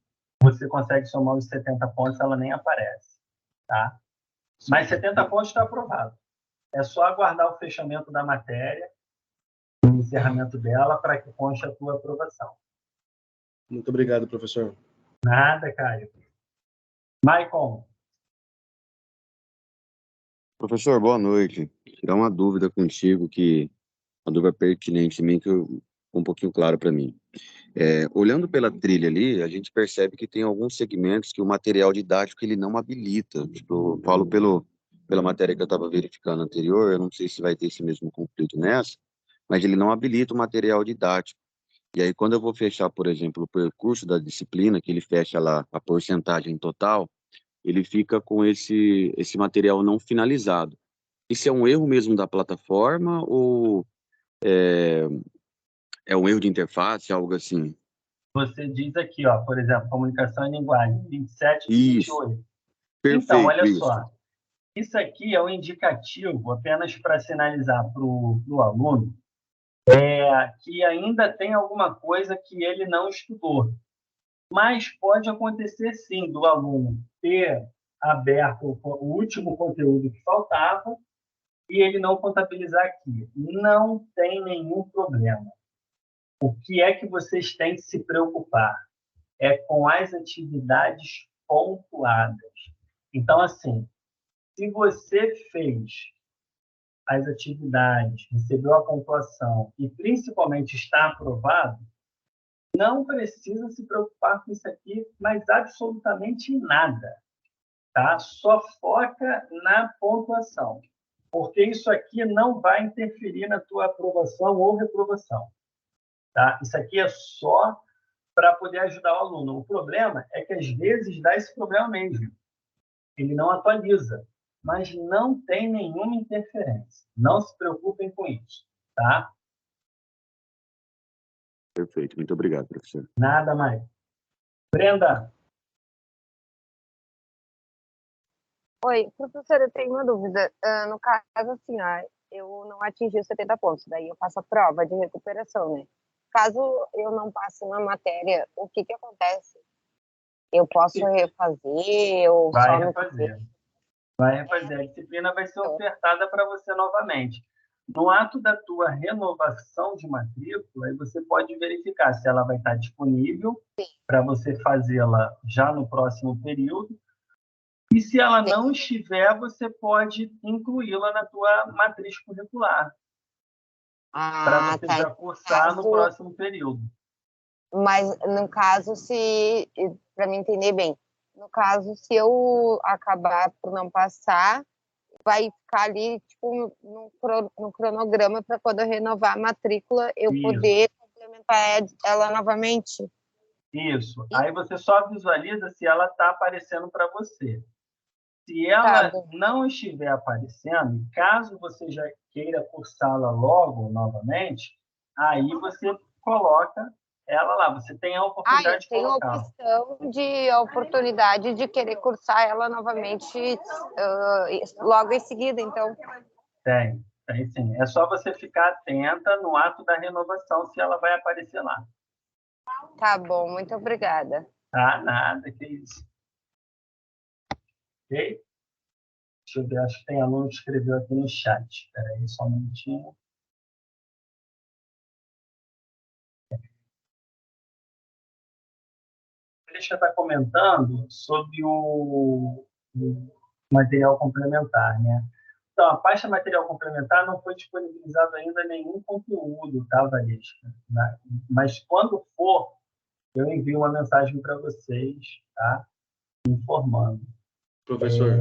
você consegue somar os 70 pontos, ela nem aparece. Tá? Mas 70 pontos está aprovado. É só aguardar o fechamento da matéria, o encerramento dela, para que conste a tua aprovação. Muito obrigado, professor. Nada, Caio. Maicon. Professor, boa noite. Tirar uma dúvida contigo, uma dúvida pertinente em mim, que ficou um pouquinho claro para mim. Olhando pela trilha ali, a gente percebe que tem alguns segmentos que o material didático ele não habilita. Tipo, eu falo pela matéria que eu estava verificando anterior, eu não sei se vai ter esse mesmo conflito nessa, mas ele não habilita o material didático. E aí, quando eu vou fechar, por exemplo, o percurso da disciplina, que ele fecha lá a porcentagem total, ele fica com esse material não finalizado. Isso é um erro mesmo da plataforma ou é um erro de interface, algo assim? Você diz aqui, ó, por exemplo, comunicação e linguagem, 27 e 28. Perfeito, então, olha isso. só. Isso aqui é um indicativo apenas para sinalizar para o aluno que ainda tem alguma coisa que ele não estudou. Mas pode acontecer, sim, do aluno ter aberto o último conteúdo que faltava e ele não contabilizar aqui. Não tem nenhum problema. O que é que vocês têm que se preocupar? É com as atividades pontuadas. Então, assim, se você fez as atividades, recebeu a pontuação e principalmente está aprovado, não precisa se preocupar com isso aqui, mas absolutamente nada. Tá? Só foca na pontuação, porque isso aqui não vai interferir na tua aprovação ou reprovação. Tá? Isso aqui é só para poder ajudar o aluno. O problema é que, às vezes, dá esse problema mesmo. Ele não atualiza, mas não tem nenhuma interferência. Não se preocupem com isso. Tá? Perfeito. Muito obrigado, professor. Nada mais. Brenda. Oi, professora, eu tenho uma dúvida. No caso, assim, ó, eu não atingi os 70 pontos, daí eu faço a prova de recuperação, né? Caso eu não passe na matéria, o que acontece? Eu posso refazer ou Vai só no refazer. Vai refazer. A disciplina vai ser ofertada para você novamente. No ato da tua renovação de matrícula, aí você pode verificar se ela vai estar disponível para você fazê-la já no próximo período. E se ela não estiver, você pode incluí-la na tua matriz curricular para você já cursar no próximo período. Mas no caso, para me entender bem, no caso, se eu acabar por não passar, vai ficar ali tipo no cronograma para quando eu renovar a matrícula eu poder complementar ela novamente. Isso. Aí você só visualiza se ela está aparecendo para você. Se ela não estiver aparecendo, caso você já queira cursá-la logo novamente, aí você coloca ela lá. Você tem a oportunidade de colocá-la. Tem a oportunidade de querer cursar ela novamente logo em seguida, então. Tem sim. É só você ficar atenta no ato da renovação, se ela vai aparecer lá. Tá bom, muito obrigada. Ah, nada, que isso. Ok? Deixa eu ver, acho que tem aluno que escreveu aqui no chat. Espera aí, só um minutinho. Deixa eu estar comentando sobre o material complementar, né? Então, a pasta material complementar não foi disponibilizado ainda nenhum conteúdo, tá, Valesca? Mas quando for, eu envio uma mensagem para vocês, tá? Informando. Professor.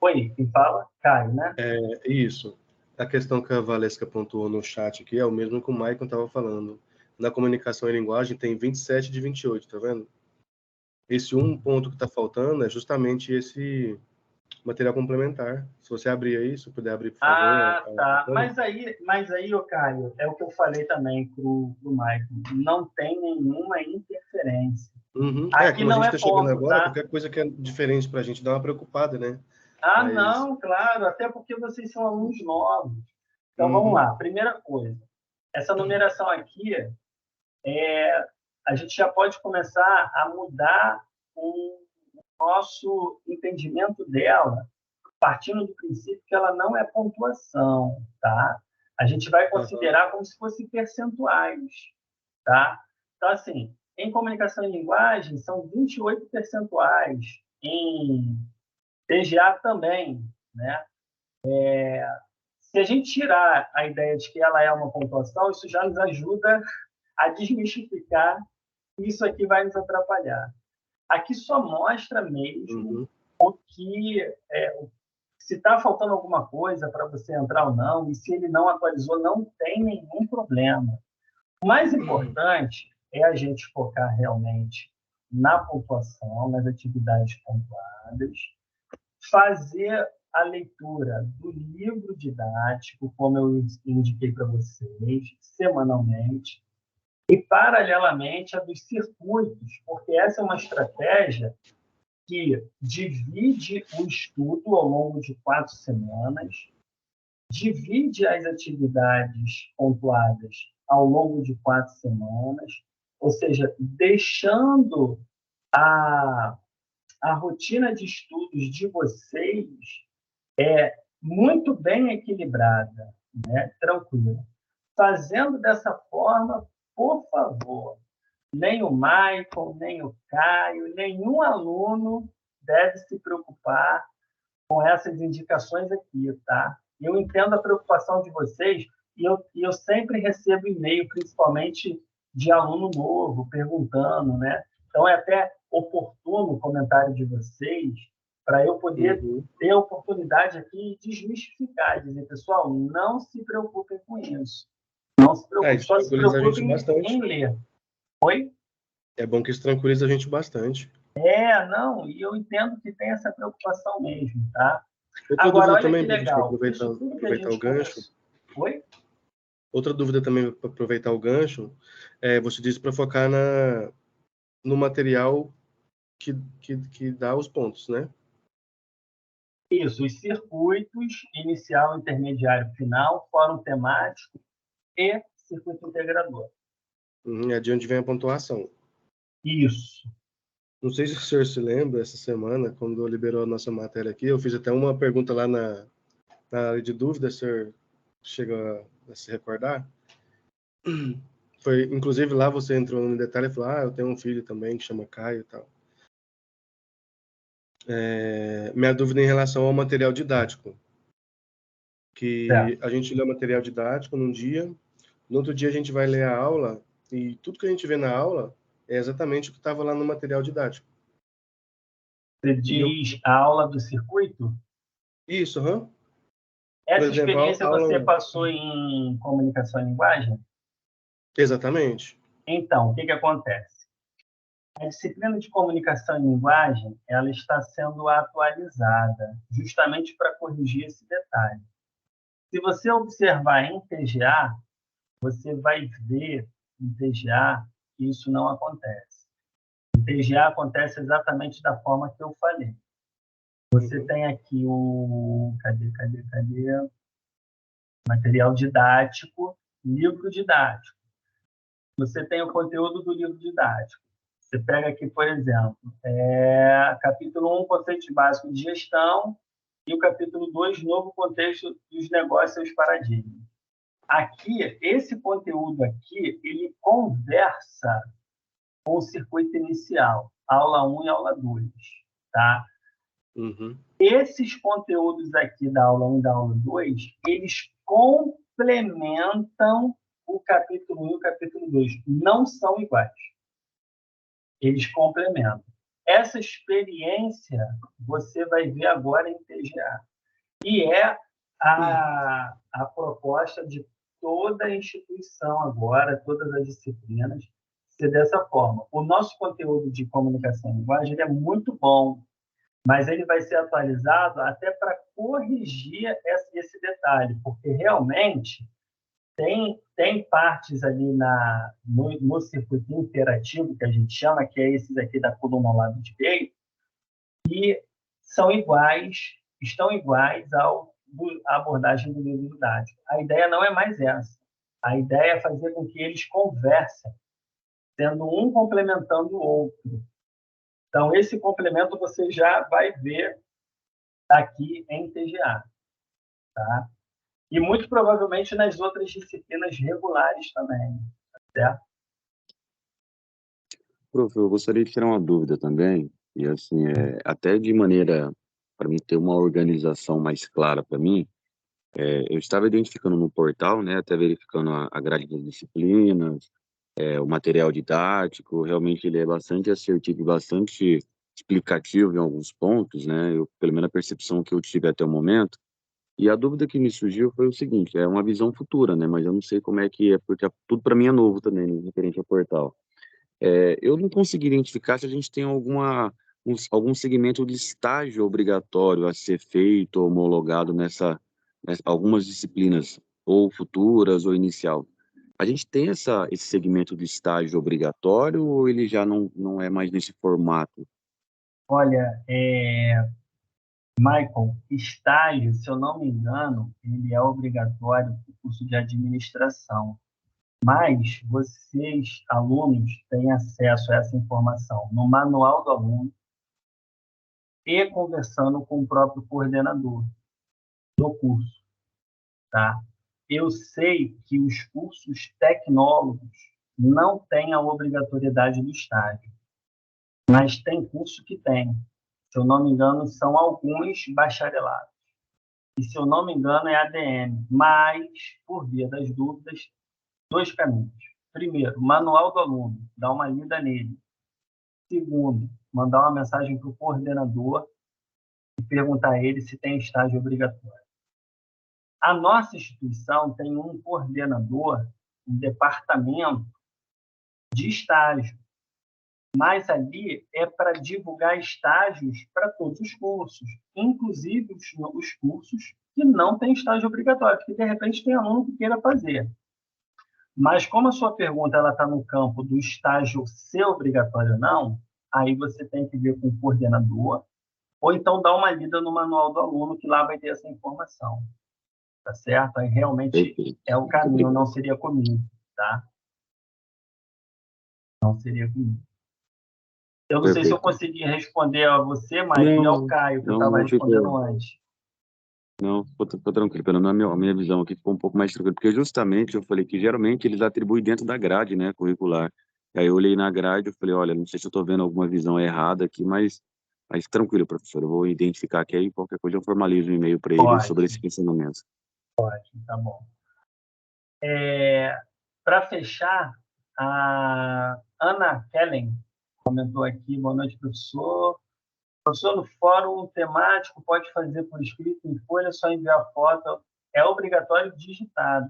Oi, quem fala? Caio, né? Isso. A questão que a Valesca pontuou no chat aqui é o mesmo que o Maicon estava falando. Na comunicação e linguagem tem 27 de 28, tá vendo? Esse um ponto que está faltando é justamente esse material complementar. Se você abrir aí, se puder abrir, por favor. Ah, tá. Mas aí, ô Caio, é o que eu falei também pro Maicon. Não tem nenhuma interferência. Aqui como não a gente é está chegando ponto, agora, tá? qualquer coisa que é diferente para a gente dá uma preocupada, né? Mas... não, claro, até porque vocês são alunos novos. Então, vamos lá. Primeira coisa, essa numeração aqui, a gente já pode começar a mudar o nosso entendimento dela, partindo do princípio que ela não é pontuação, tá? A gente vai considerar como se fossem percentuais, tá? Então, assim, em comunicação e linguagem, são 28 percentuais. Em PGA também, né? Se a gente tirar a ideia de que ela é uma pontuação, isso já nos ajuda a desmistificar que isso aqui vai nos atrapalhar. Aqui só mostra mesmo o que se está faltando alguma coisa para você entrar ou não, e se ele não atualizou, não tem nenhum problema. O mais importante é a gente focar realmente na pontuação, nas atividades pontuadas, fazer a leitura do livro didático, como eu indiquei para vocês, semanalmente, e, paralelamente, a dos circuitos, porque essa é uma estratégia que divide o estudo ao longo de 4 semanas, divide as atividades pontuadas ao longo de 4 semanas, ou seja, deixando a rotina de estudos de vocês muito bem equilibrada, né? Tranquila. Fazendo dessa forma, por favor, nem o Michael, nem o Caio, nenhum aluno deve se preocupar com essas indicações aqui, tá? Eu entendo a preocupação de vocês e eu sempre recebo e-mail, principalmente de aluno novo, perguntando, né? Então, é até oportuno o comentário de vocês para eu poder ter a oportunidade aqui de desmistificar, dizer, pessoal, não se preocupem com isso. Não se preocupem, só se preocupem em ler. Oi? É bom que isso tranquiliza a gente bastante. Não, e eu entendo que tem essa preocupação mesmo, tá? Outra Agora, dúvida olha também, que legal. aproveitar o gancho. Oi? Outra dúvida também, para aproveitar o gancho, você disse para focar no material que dá os pontos, né? Isso, os circuitos, inicial, intermediário, final, fórum temático e circuito integrador. É de onde vem a pontuação. Isso. Não sei se o senhor se lembra, essa semana, quando liberou a nossa matéria aqui, eu fiz até uma pergunta lá na área de dúvida, o senhor chega a se recordar? Foi, inclusive, lá você entrou no detalhe e falou, eu tenho um filho também que chama Caio e tal. Minha dúvida em relação ao material didático, que a gente lê o material didático num dia, no outro dia a gente vai ler a aula, e tudo que a gente vê na aula é exatamente o que estava lá no material didático. Você diz a aula do circuito? Isso, aham. Essa Por exemplo, experiência você passou em comunicação e linguagem? Exatamente. Então, o que acontece? A disciplina de comunicação e linguagem, ela está sendo atualizada justamente para corrigir esse detalhe. Se você observar em TGA, você vai ver em TGA que isso não acontece. Em TGA acontece exatamente da forma que eu falei. Você tem aqui o... Cadê? Material didático, livro didático. Você tem o conteúdo do livro didático. Você pega aqui, por exemplo, capítulo 1, conceitos básicos de gestão, e o capítulo 2, novo contexto dos negócios e os paradigmas. Aqui, esse conteúdo aqui, ele conversa com o circuito inicial, aula 1 e aula 2, tá? Esses conteúdos aqui da aula 1 e da aula 2, eles complementam o capítulo 1 e o capítulo 2. Não são iguais. Eles complementam. Essa experiência você vai ver agora em TGA. E é a proposta de toda a instituição agora, todas as disciplinas, ser dessa forma. O nosso conteúdo de comunicação e linguagem ele é muito bom, mas ele vai ser atualizado até para corrigir esse detalhe, porque realmente tem partes ali no circuito interativo, que a gente chama, que é esses aqui da coluna ao lado direito, que estão iguais à abordagem do livro didático. A ideia não é mais essa. A ideia é fazer com que eles conversem, sendo um complementando o outro. Então, esse complemento você já vai ver aqui em TGA. Tá? E, muito provavelmente, nas outras disciplinas regulares também. Certo? Prof, eu gostaria de tirar uma dúvida também, e assim, até de maneira para mim ter uma organização mais clara para mim, eu estava identificando no portal, né, até verificando a grade das disciplinas, o material didático, realmente ele é bastante assertivo e bastante explicativo em alguns pontos, né, pelo menos a percepção que eu tive até o momento, e a dúvida que me surgiu foi o seguinte, é uma visão futura, né, mas eu não sei como é que é, porque tudo para mim é novo também, né, referente ao portal. Eu não consegui identificar se a gente tem algum segmento de estágio obrigatório a ser feito, homologado nessa algumas disciplinas, ou futuras, ou inicial. A gente tem esse segmento de estágio obrigatório, ou ele já não é mais nesse formato? Olha, Michael, estágio, se eu não me engano, ele é obrigatório para o curso de administração. Mas vocês, alunos, têm acesso a essa informação no manual do aluno e conversando com o próprio coordenador do curso. Tá? Eu sei que os cursos tecnólogos não têm a obrigatoriedade do estágio, mas tem curso que tem. Se eu não me engano, são alguns bacharelados. E, se eu não me engano, é ADM. Mas, por via das dúvidas, 2 caminhos. Primeiro, manual do aluno, dá uma lida nele. Segundo, mandar uma mensagem para o coordenador e perguntar a ele se tem estágio obrigatório. A nossa instituição tem um coordenador, um departamento de estágio, mas ali é para divulgar estágios para todos os cursos, inclusive os cursos que não têm estágio obrigatório, porque de repente tem aluno que queira fazer. Mas como a sua pergunta está no campo do estágio ser obrigatório ou não, aí você tem que ver com o coordenador ou então dá uma lida no manual do aluno, que lá vai ter essa informação, tá certo? Aí realmente Perfeito. é o caminho, não seria comigo, tá? Não seria comigo. Eu não sei se eu Perfeito. consegui responder a você, Maicon, e ao Caio, que eu estava respondendo antes. Não, ficou tranquilo. Pelo menos a minha visão aqui ficou um pouco mais tranquila, porque justamente eu falei que geralmente eles atribuem dentro da grade, né, curricular. E aí eu olhei na grade e falei, olha, não sei se eu estou vendo alguma visão errada aqui, mas tranquilo, professor, eu vou identificar aqui, aí qualquer coisa eu formalizo um e-mail para ele sobre esse questionamento. Tá bom. Para fechar, a Ana Kellen comentou aqui, boa noite, professor. Professor, no fórum temático pode fazer por escrito em folha, só enviar foto. É obrigatório digitado.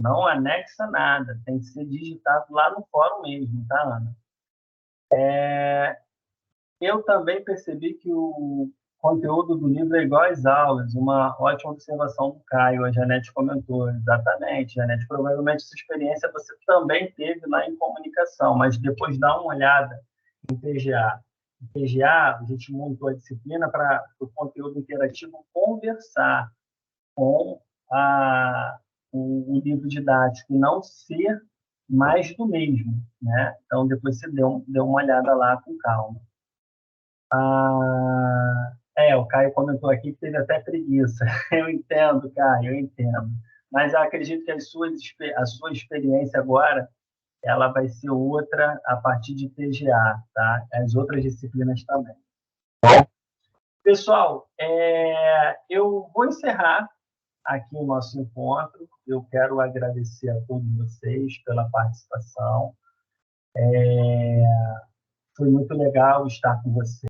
Não anexa nada. Tem que ser digitado lá no fórum mesmo, tá, Ana? Eu também percebi que o conteúdo do livro é igual às aulas. Uma ótima observação do Caio. A Janete comentou. Exatamente, Janete. Provavelmente essa experiência você também teve lá em comunicação, mas depois dá uma olhada em TGA. Em TGA, a gente montou a disciplina para o conteúdo interativo conversar com o livro didático e não ser mais do mesmo, né? Então, depois você deu uma olhada lá com calma. O Caio comentou aqui que teve até preguiça. Eu entendo, Caio, eu entendo. Mas eu acredito que a sua experiência agora ela vai ser outra a partir de TGA, tá? As outras disciplinas também. Pessoal, eu vou encerrar aqui o nosso encontro. Eu quero agradecer a todos vocês pela participação. Foi muito legal estar com vocês.